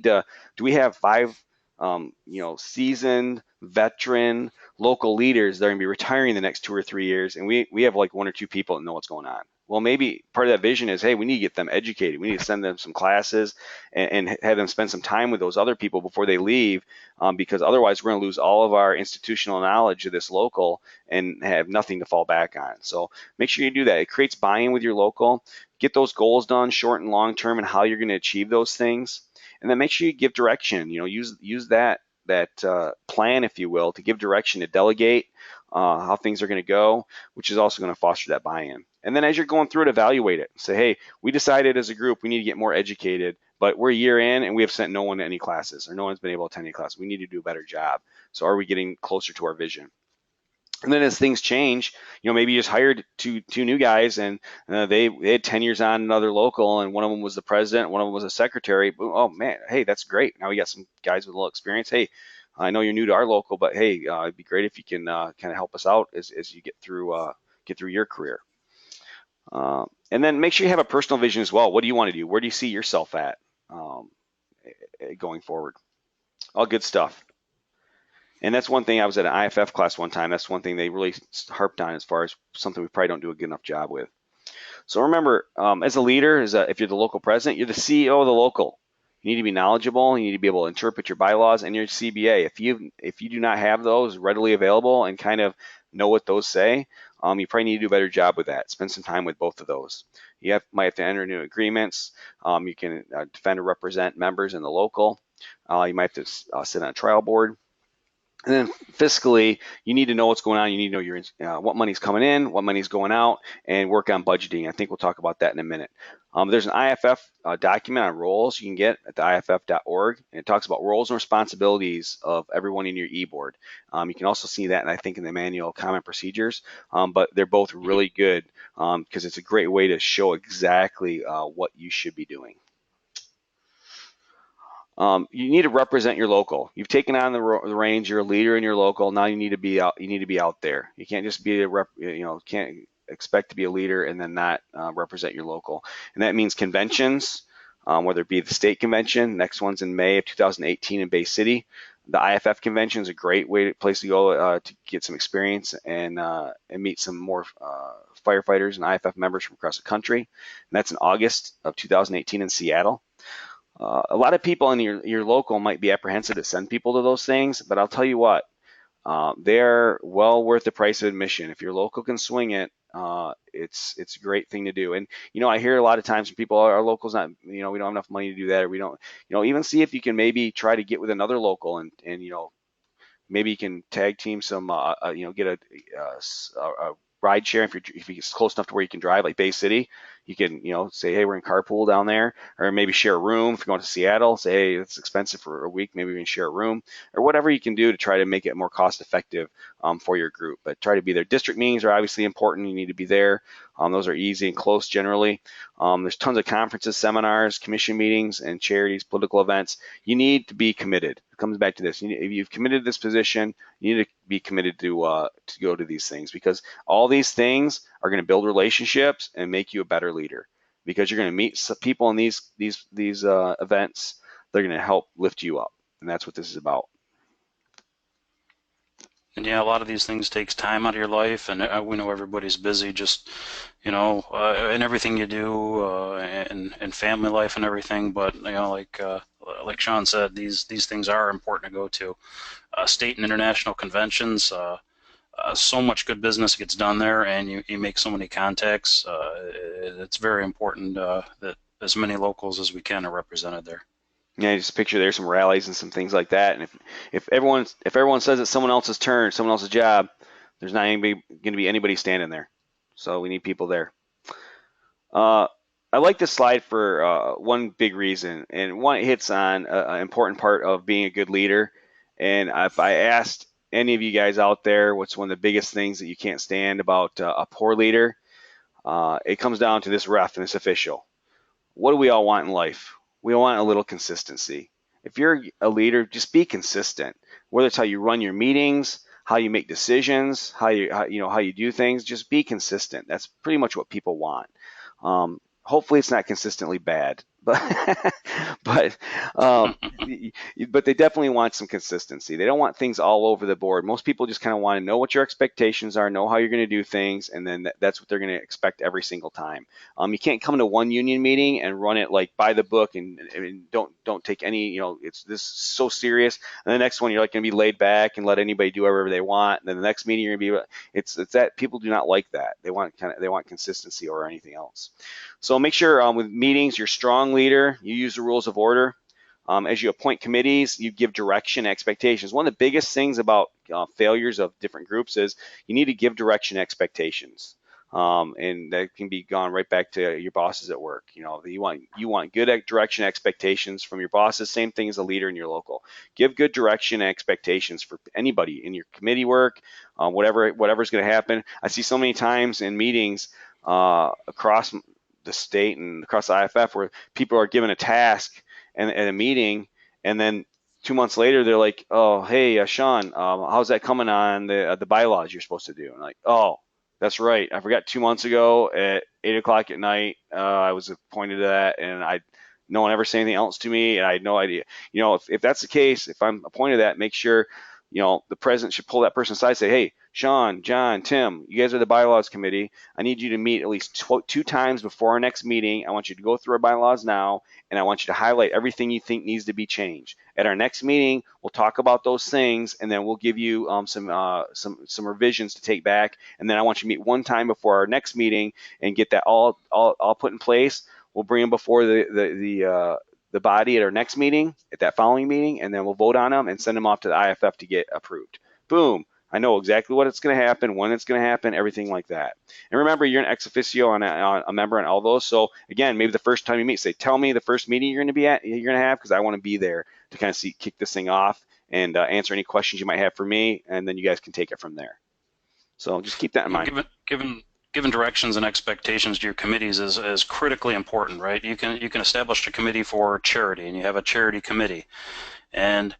to, do we have 5 seasoned, veteran, local leaders that are going to be retiring the next 2 or 3 years, and we have like 1 or 2 people that know what's going on. Well, maybe part of that vision is, hey, we need to get them educated. We need to send them some classes and have them spend some time with those other people before they leave, because otherwise we're going to lose all of our institutional knowledge of this local and have nothing to fall back on. So make sure you do that. It creates buy-in with your local. Get those goals done, short and long term, and how you're going to achieve those things. And then make sure you give direction. Use that plan, if you will, to give direction, to delegate how things are going to go, which is also going to foster that buy-in. And then as you're going through it, evaluate it. Say, hey, we decided as a group we need to get more educated, but we're a year in and we have sent no one to any classes, or no one's been able to attend any class. We need to do a better job. So are we getting closer to our vision? And then as things change, maybe you just hired two new guys, and they had 10 years on another local, and one of them was the president, one of them was a secretary. Oh man, hey, that's great. Now we got some guys with a little experience. Hey, I know you're new to our local, but hey, it'd be great if you can kind of help us out as you get through your career. And then make sure you have a personal vision as well. What do you want to do? Where do you see yourself at going forward? All good stuff. And that's one thing. I was at an IFF class one time. That's one thing they really harped on as far as something we probably don't do a good enough job with. So remember, as a leader, if you're the local president, you're the CEO of the local. You need to be knowledgeable. You need to be able to interpret your bylaws and your CBA. If you do not have those readily available and kind of know what those say, you probably need to do a better job with that. Spend some time with both of those. You might have to enter new agreements. You can defend or represent members in the local. You might have to sit on a trial board. And then fiscally, you need to know what's going on. You need to know what money's coming in, what money's going out, and work on budgeting. I think we'll talk about that in a minute. There's an IFF document on roles you can get at the IFF.org, and it talks about roles and responsibilities of everyone in your e-board. You can also see that, and I think in the manual comment procedures, but they're both really good because it's a great way to show exactly what you should be doing. You need to represent your local. You've taken on the reins. You're a leader in your local. Now you need to be out. You need to be out there. You can't just be can't expect to be a leader and then not represent your local. And that means conventions, whether it be the state convention. Next one's in May of 2018 in Bay City. The IFF convention is a great place to go to get some experience and meet some more firefighters and IFF members from across the country. And that's in August of 2018 in Seattle. A lot of people in your local might be apprehensive to send people to those things, but I'll tell you what, they're well worth the price of admission. If your local can swing it, it's a great thing to do. And I hear a lot of times from people, our local's not, we don't have enough money to do that, or we don't, even see if you can maybe try to get with another local and maybe you can tag team some, get a ride share if it's close enough to where you can drive, like Bay City. You can, say, hey, we're in carpool down there, or maybe share a room. If you're going to Seattle, say, hey, it's expensive for a week. Maybe we can share a room, or whatever you can do to try to make it more cost effective for your group. But try to be there. District meetings are obviously important. You need to be there. Those are easy and close generally. There's tons of conferences, seminars, commission meetings, and charities, political events. You need to be committed. It comes back to this. If you've committed to this position, you need to be committed to go to these things, because all these things are going to build relationships and make you a better leader, because you're going to meet some people in these events. They're going to help lift you up, and that's what this is about. And yeah, a lot of these things takes time out of your life, and we know everybody's busy, just in everything you do, and family life and everything. But like Sean said, these things are important to go to. State and international conventions. So much good business gets done there, and you make so many contacts. It's very important that as many locals as we can are represented there. Yeah, just picture there's some rallies and some things like that. And if everyone says it's someone else's turn, someone else's job, there's not going to be anybody standing there. So we need people there. I like this slide for one big reason, and one, it hits on an important part of being a good leader. And if I asked any of you guys out there what's one of the biggest things that you can't stand about a poor leader, it comes down to this ref and this official. What do we all want in life? We want a little consistency. If you're a leader, just be consistent. Whether it's how you run your meetings, how you make decisions, how you do things, just be consistent. That's pretty much what people want. Hopefully it's not consistently bad, but um, but they definitely want some consistency. They don't want things all over the board. Most people just kind of want to know what your expectations are, know how you're going to do things, and then that's what they're going to expect every single time. You can't come to one union meeting and run it like by the book and don't take any, it's this is so serious. And the next one you're like going to be laid back and let anybody do whatever they want. And then the next meeting you're going to be it's that people do not like that. They want consistency over anything else. So make sure with meetings, you're a strong leader. You use the rules of order. As you appoint committees, you give direction, expectations. One of the biggest things about failures of different groups is you need to give direction, expectations. And that can be gone right back to your bosses at work. You want good direction, expectations from your bosses. Same thing as a leader in your local. Give good direction and expectations for anybody in your committee work, whatever's going to happen. I see so many times in meetings across the state and across the IFF where people are given a task at a meeting, and then 2 months later they're like, "Oh, hey, Sean, how's that coming on the bylaws you're supposed to do?" And like, "Oh, that's right, I forgot 2 months ago at 8 o'clock at night, I was appointed to that, and no one ever said anything else to me, and I had no idea." If that's the case, if I'm appointed to that, make sure the president should pull that person aside and say, "Hey, Sean, John, Tim, you guys are the bylaws committee. I need you to meet at least two times before our next meeting. I want you to go through our bylaws now, and I want you to highlight everything you think needs to be changed. At our next meeting, we'll talk about those things, and then we'll give you some revisions to take back. And then I want you to meet one time before our next meeting and get that all put in place. We'll bring them before the body at our next meeting, at that following meeting, and then we'll vote on them and send them off to the IFF to get approved." Boom. I know exactly what it's going to happen, when it's going to happen, everything like that. And remember, you're an ex officio on a member on all those. So again, maybe the first time you meet, say, "Tell me the first meeting you're going to have, because I want to be there to kind of kick this thing off and answer any questions you might have for me, and then you guys can take it from there." So just keep that in mind. Given directions and expectations to your committees is critically important, right? You can establish a committee for charity, and you have a charity committee, and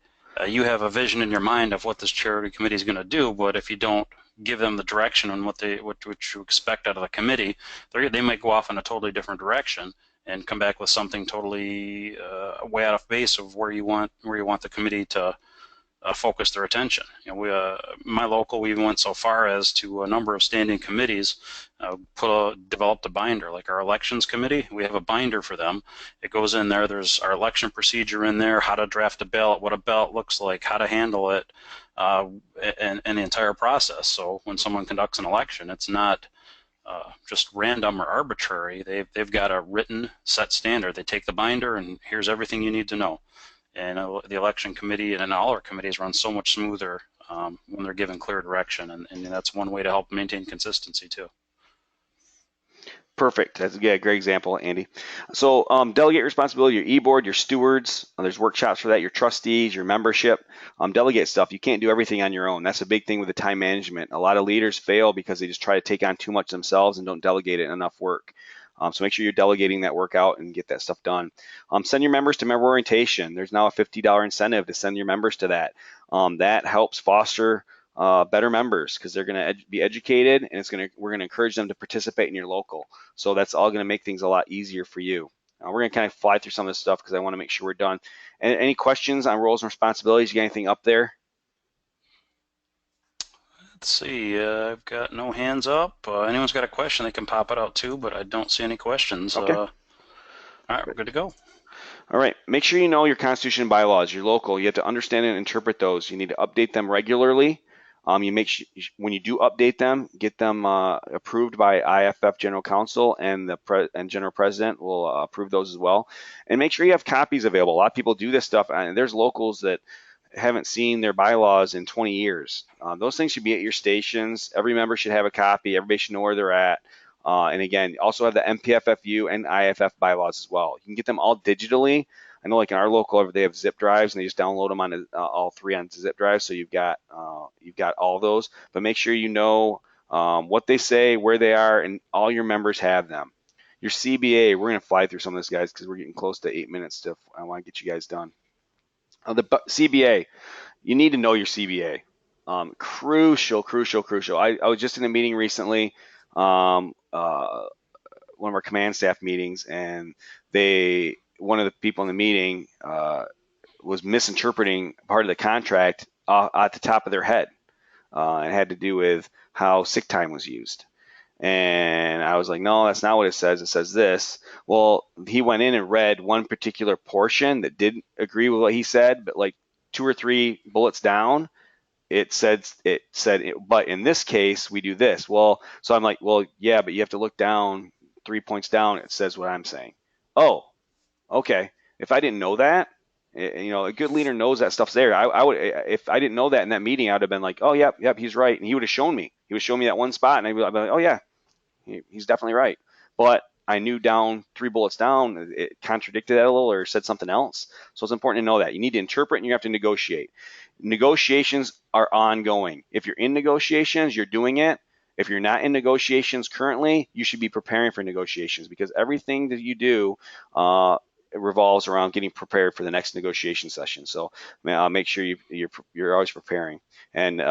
you have a vision in your mind of what this charity committee is going to do, but if you don't give them the direction on what you expect out of the committee, they might go off in a totally different direction and come back with something totally way out of base of where you want the committee to focus their attention. My local, we even went so far as to a number of standing committees developed a binder. Like our elections committee, we have a binder for them. It goes in there. There's our election procedure in there, how to draft a ballot, what a ballot looks like, how to handle it, and the entire process. So when someone conducts an election, it's not just random or arbitrary. They've got a written set standard. They take the binder and here's everything you need to know. And the election committee and all our committees run so much smoother when they're given clear direction, and that's one way to help maintain consistency too. Perfect. That's a great example, Andy. So delegate responsibility, your e-board, your stewards. There's workshops for that, your trustees, your membership. Delegate stuff. You can't do everything on your own. That's a big thing with the time management. A lot of leaders fail because they just try to take on too much themselves and don't delegate it enough work. So make sure you're delegating that work out and get that stuff done. Send your members to member orientation. There's now a $50 incentive to send your members to that. That helps foster better members because they're going to be educated, and we're going to encourage them to participate in your local. So that's all going to make things a lot easier for you. We're going to kind of fly through some of this stuff because I want to make sure we're done. And any questions on roles and responsibilities? You got anything up there? Let's see. I've got no hands up. Anyone's got a question, they can pop it out too, but I don't see any questions. Okay. All right, we're good to go. All right. Make sure you know your Constitution and bylaws, your local. You have to understand and interpret those. You need to update them regularly. You make sure when you do update them, get them approved by IFF General Counsel, and and General President will approve those as well. And make sure you have copies available. A lot of people do this stuff, and there's locals that haven't seen their bylaws in 20 years. Those things should be at your stations. Every member should have a copy. Everybody should know where they're at. And again, also have the MPFFU and IFF bylaws as well. You can get them all digitally. I know, like in our local, they have zip drives, and they just download them on all three on zip drives. So you've got all those. But make sure you know what they say, where they are, and all your members have them. Your CBA, we're going to fly through some of this, guys, because we're getting close to 8 minutes. I want to get you guys done. The CBA, you need to know your CBA. Crucial. I was just in a meeting recently, one of our command staff meetings, and they one of the people in the meeting was misinterpreting part of the contract at the top of their head. It had to do with how sick time was used. And I was like, no, that's not what it says. It says this. Well, he went in and read one particular portion that didn't agree with what he said, but like 2 or 3 bullets down, it said, but in this case, we do this. Well, so I'm like, well, yeah, but you have to look down 3 points down. It says what I'm saying. Oh, okay. If I didn't know that, a good leader knows that stuff's there. I would, if I didn't know that in that meeting, I would have been like, oh, yep, he's right. And he would have shown me. He would show me that one spot, and I'd be like, oh, yeah, he's definitely right. But I knew down 3 bullets down, it contradicted that a little or said something else. So it's important to know that. You need to interpret and you have to negotiate. Negotiations are ongoing. If you're in negotiations, you're doing it. If you're not in negotiations currently, you should be preparing for negotiations, because everything that you do it revolves around getting prepared for the next negotiation session. So make sure you're always preparing. And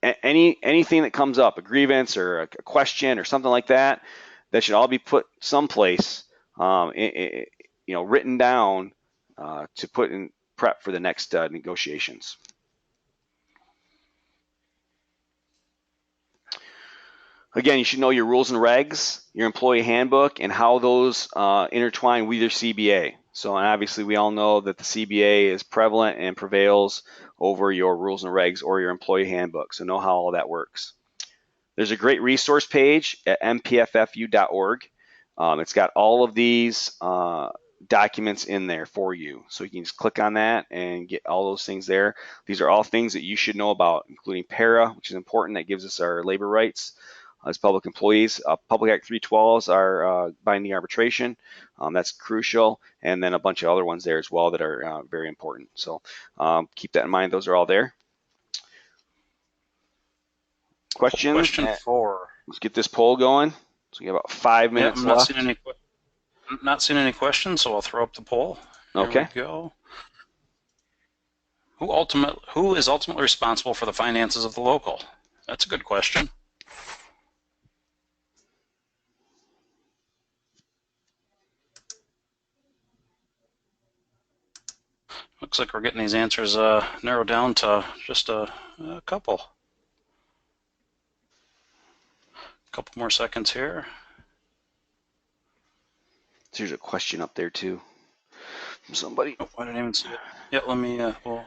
anything that comes up, a grievance or a question or something like that, that should all be put someplace, written down to put in prep for the next negotiations. Again, you should know your rules and regs, your employee handbook, and how those intertwine with your CBA. So, and obviously, we all know that the CBA is prevalent and prevails over your rules and regs or your employee handbook. So, know how all that works. There's a great resource page at mpffu.org. It's got all of these documents in there for you. So you can just click on that and get all those things there. These are all things that you should know about, including PARA, which is important. That gives us our labor rights as public employees. Public Act 312s are binding arbitration. That's crucial. And then a bunch of other ones there as well that are very important. So keep that in mind. Those are all there. Questions? Question 4. Let's get this poll going. So we have about 5 minutes left. Not seeing any questions, so I'll throw up the poll. Okay. Here we go. Who is ultimately responsible for the finances of the local? That's a good question. Looks like we're getting these answers narrowed down to just a couple. Couple more seconds here. There's a question up there too from somebody. Oh, I didn't even see it. Yeah, let me. We'll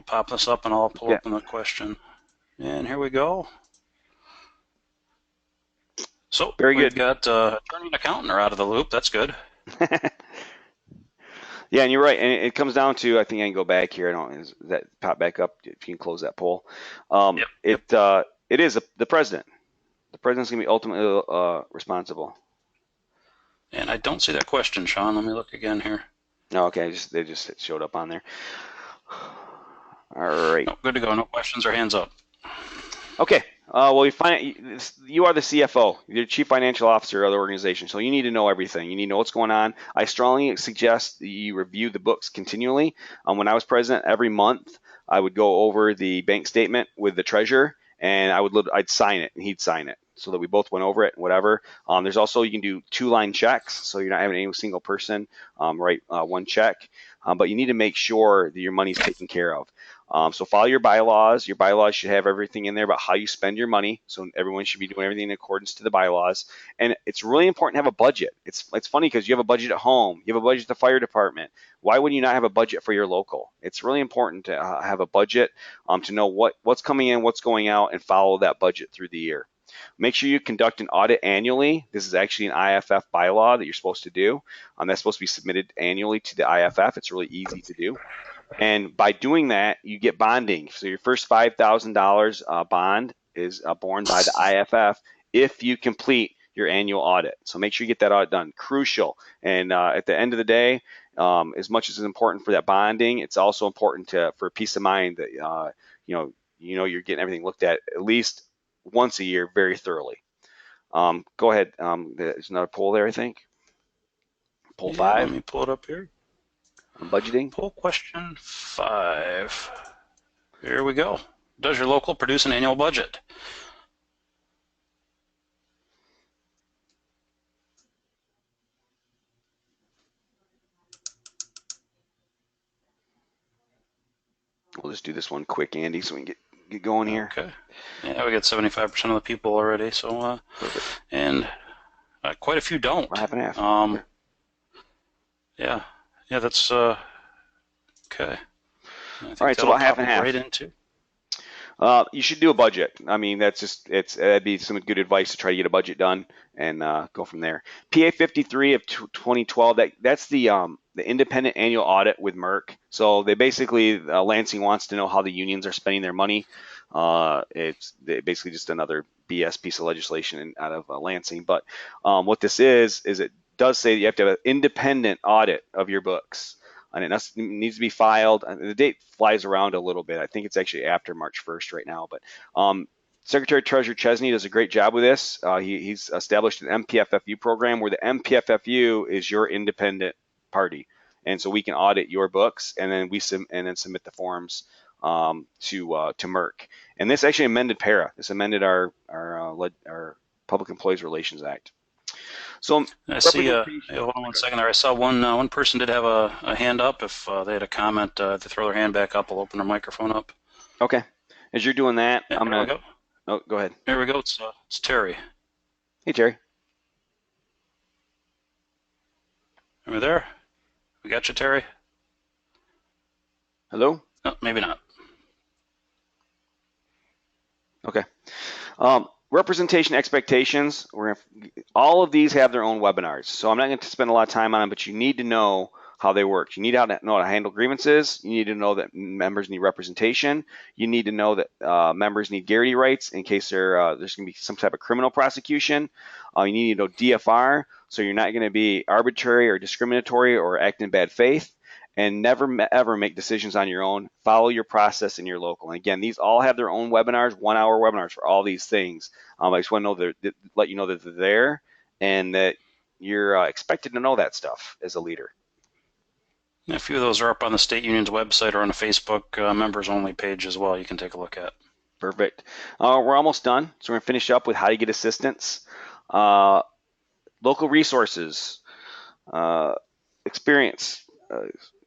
pop this up and I'll pull up the question. And here we go. So very good. We've got attorney and accountant are out of the loop. That's good. Yeah, and you're right. And it comes down to, I think I can go back here. I don't. Is that pop back up? If you can close that poll. Yep. It is the president. The president's going to be ultimately responsible. And I don't see that question, Sean. Let me look again here. No, okay. They just showed up on there. All right. No, good to go. No questions or hands up. Okay. Well, you are the CFO, you're the Chief Financial Officer of the organization, so you need to know everything. You need to know what's going on. I strongly suggest that you review the books continually. When I was president, every month I would go over the bank statement with the treasurer, and I'd sign it, and he'd sign it, so that we both went over it, whatever. There's also, you can do 2-line checks, so you're not having any single person write one check, but you need to make sure that your money's taken care of. So follow your bylaws. Your bylaws should have everything in there about how you spend your money. So everyone should be doing everything in accordance to the bylaws. And it's really important to have a budget. It's funny because you have a budget at home. You have a budget at the fire department. Why would you not have a budget for your local? It's really important to have a budget to know what's coming in, what's going out, and follow that budget through the year. Make sure you conduct an audit annually. This is actually an IFF bylaw that you're supposed to do. That's supposed to be submitted annually to the IFF. It's really easy to do. And by doing that, you get bonding. So your first $5,000 bond is borne by the IFF if you complete your annual audit. So make sure you get that audit done. Crucial. And at the end of the day, as much as it's important for that bonding, it's also important for peace of mind that you're getting everything looked at least once a year very thoroughly. Go ahead. There's another poll there, I think. Poll 5. Let me pull it up here. On budgeting. Poll question 5. Here we go. Does your local produce an annual budget? just do this one quick, Andy, so we can get going here. Okay. Yeah, we got 75% of the people already, so and quite a few don't. Half and half. Yeah, that's okay. I think all right, so about half and half. Right into. You should do a budget. I mean, that'd be some good advice to try to get a budget done and go from there. PA 53 of 2012. That's the independent annual audit with Merck. So they basically Lansing wants to know how the unions are spending their money. It's basically just another BS piece of legislation out of Lansing. But what this is it does say that you have to have an independent audit of your books. And it needs to be filed. The date flies around a little bit. I think it's actually after March 1st right now. But Secretary Treasurer Chesney does a great job with this. He's established an MPFFU program where the MPFFU is your independent party, and so we can audit your books, and then submit the forms to Merck. And this actually amended PARA. This amended our Public Employees Relations Act. So I see. Hold on 1 second there. I saw one person did have a hand up. If they had a comment, they throw their hand back up. I'll open their microphone up. Okay. As you're doing that, yeah, I'm gonna. Go. Oh, go ahead. There we go. It's Terry. Hey, Terry. Are we there? We got you, Terry. Hello? No, maybe not. Okay. Representation expectations. All of these have their own webinars, so I'm not going to spend a lot of time on them, but you need to know how they work. You need to know how to handle grievances. You need to know that members need representation. You need to know that members need guarantee rights in case there's going to be some type of criminal prosecution. You need to know DFR, so you're not going to be arbitrary or discriminatory or act in bad faith. And never ever make decisions on your own. Follow your process in your local. And again, these all have their own webinars, 1 hour webinars for all these things. I just want to let you know that they're there and that you're expected to know that stuff as a leader. A few of those are up on the state union's website or on the Facebook members only page as well. You can take a look at. Perfect. We're almost done, so we're gonna finish up with how to get assistance, local resources, experience.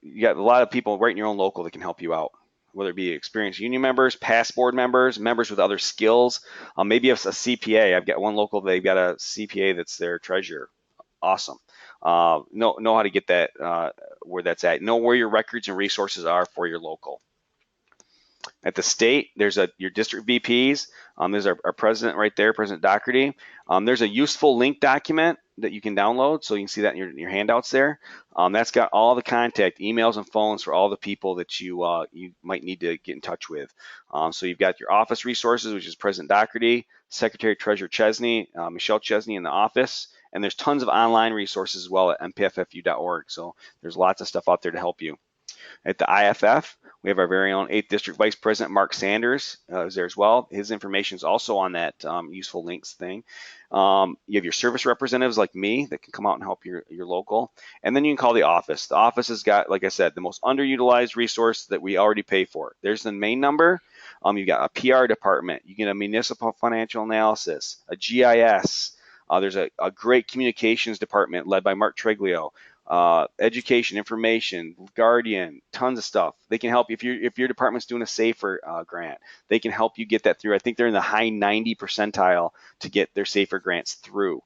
You got a lot of people right in your own local that can help you out, whether it be experienced union members, past board members, members with other skills. Maybe it's a CPA. I've got one local, they've got a CPA that's their treasurer. Awesome. Know how to get that, where that's at. Know where your records and resources are for your local. At the state, there's your district VPs. There's our president right there, President Doherty. There's a useful link document that you can download, so you can see that in your handouts there. That's got all the contact, emails and phones for all the people that you might need to get in touch with. So you've got your office resources, which is President Doherty, Secretary Treasurer Chesney, Michelle Chesney in the office, and there's tons of online resources as well at mpffu.org. So there's lots of stuff out there to help you. At the IFF, we have our very own 8th District Vice President, Mark Sanders, is there as well. His information is also on that useful links thing. You have your service representatives like me that can come out and help your local. And then you can call the office. The office has got, like I said, the most underutilized resource that we already pay for. There's the main number. You've got a PR department. You get a municipal financial analysis, a GIS. There's a great communications department led by Mark Treglio. Education, information, Guardian, tons of stuff. They can help you if your department's doing a SAFER grant. They can help you get that through. I think they're in the high 90 percentile to get their SAFER grants through.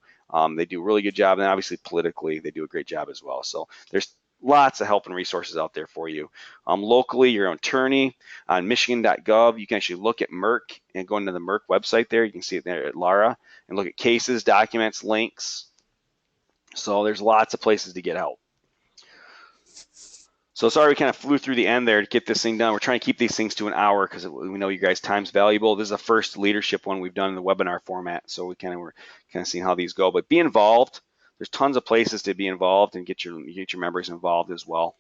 They do a really good job, and obviously politically they do a great job as well. So there's lots of help and resources out there for you. Locally, your own attorney on Michigan.gov. You can actually look at Merck and go into the Merck website there. You can see it there at Lara and look at cases, documents, links. So there's lots of places to get help. So sorry we kind of flew through the end there to get this thing done. We're trying to keep these things to an hour because we know you guys' time's valuable. This is the first leadership one we've done in the webinar format, so we're kind of seeing how these go. But be involved. There's tons of places to be involved and get your members involved as well.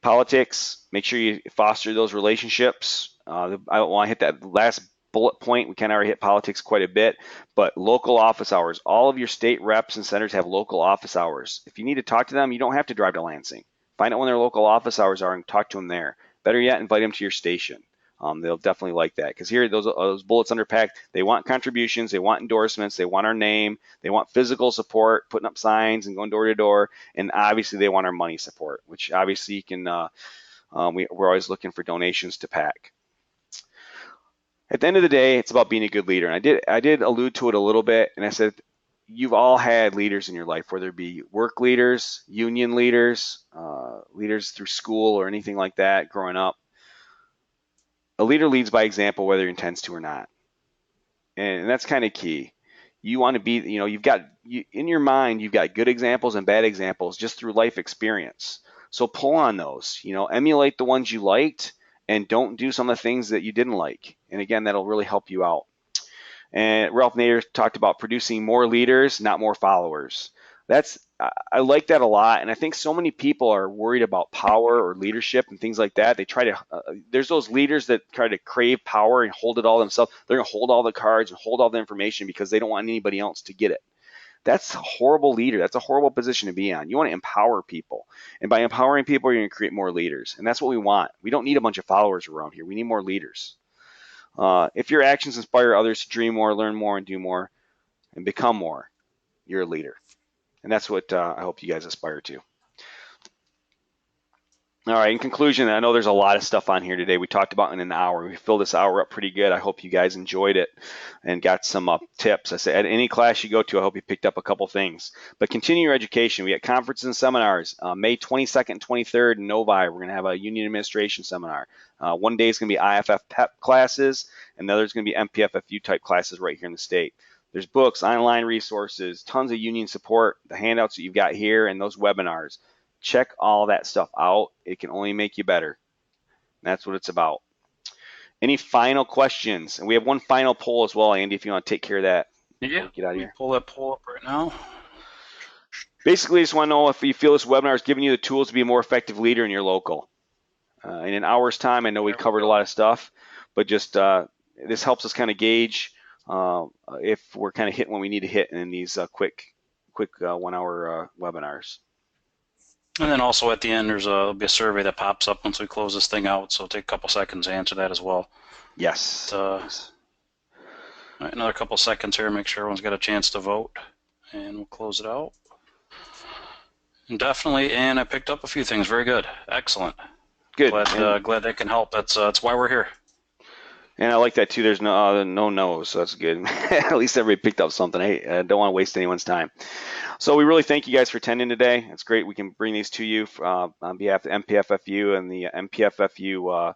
Politics. Make sure you foster those relationships. I don't want to hit that last bullet point. We kind of already hit politics quite a bit, but local office hours. All of your state reps and senators have local office hours. If you need to talk to them, you don't have to drive to Lansing. Find out when their local office hours are and talk to them there. Better yet, invite them to your station. They'll definitely like that, because here, those bullets under PAC, they want contributions, they want endorsements, they want our name, they want physical support, putting up signs and going door to door, and obviously they want our money support, which obviously you can. We're always looking for donations to PAC. At the end of the day, it's about being a good leader, and I did allude to it a little bit, and I said you've all had leaders in your life, whether it be work leaders, union leaders, leaders through school or anything like that growing up. A leader leads by example, whether he intends to or not. And that's kind of key. You want to be, in your mind, you've got good examples and bad examples just through life experience. So pull on those, emulate the ones you liked, and don't do some of the things that you didn't like. And again, that'll really help you out. And Ralph Nader talked about producing more leaders, not more followers. I like that a lot, and I think so many people are worried about power or leadership and things like that. They try to there's those leaders that try to crave power and hold it all themselves. They're going to hold all the cards and hold all the information because they don't want anybody else to get it. That's a horrible leader. That's a horrible position to be on. You want to empower people, and by empowering people, you're going to create more leaders, and that's what we want. We don't need a bunch of followers around here. We need more leaders. If your actions inspire others to dream more, learn more, and do more, and become more, you're a leader. And that's what I hope you guys aspire to. All right, in conclusion, I know there's a lot of stuff on here today. We talked about in an hour. We filled this hour up pretty good. I hope you guys enjoyed it and got some tips. I said, at any class you go to, I hope you picked up a couple things. But continue your education. We got conferences and seminars. May 22nd and 23rd in Novi, we're going to have a union administration seminar. One day is going to be IFF PEP classes, and the other is going to be MPFFU type classes right here in the state. There's books, online resources, tons of union support, the handouts that you've got here, and those webinars. Check all that stuff out. It can only make you better. That's what it's about. Any final questions? And we have one final poll as well, Andy, if you want to take care of that. Yeah, get out of here. Pull that poll up right now. Basically, I just want to know if you feel this webinar is giving you the tools to be a more effective leader in your local. In an hour's time, I know we covered a lot of stuff, but just this helps us kind of gauge if we're kind of hitting what we need to hit in these quick 1 hour webinars. And then also at the end, there'll be a survey that pops up once we close this thing out, so it'll take a couple seconds to answer that as well. Yes. All right, another couple seconds here, make sure everyone's got a chance to vote, and we'll close it out. And definitely, and I picked up a few things. Very good. Excellent. Good. Glad that can help. That's why we're here. And I like that too. There's no no's, so that's good. At least everybody picked up something. Hey, I don't want to waste anyone's time. So we really thank you guys for attending today. It's great we can bring these to you on behalf of MPFFU and the MPFFU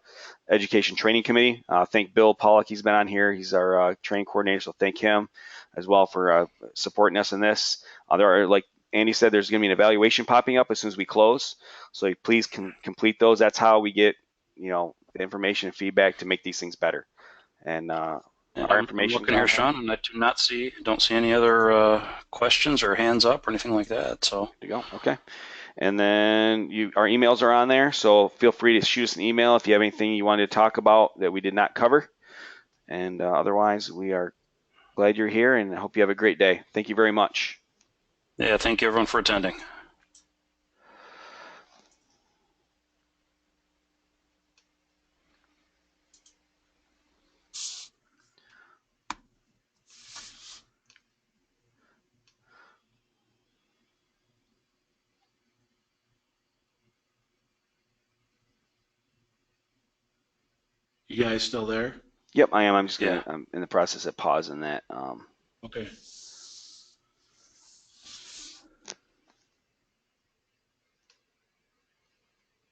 Education Training Committee. Thank Bill Pollock. He's been on here. He's our training coordinator, so thank him as well for supporting us in this. There are, like Andy said, there's going to be an evaluation popping up as soon as we close. So please complete those. That's how we get, the information and feedback to make these things better. And our information. I'm looking here, Sean, and I don't see any other questions or hands up or anything like that. So there you go. Okay. And then our emails are on there, so feel free to shoot us an email if you have anything you wanted to talk about that we did not cover. And otherwise, we are glad you're here, and I hope you have a great day. Thank you very much. Yeah, thank you everyone for attending. You guys still there? Yep, I am. I'm in the process of pausing that. Okay.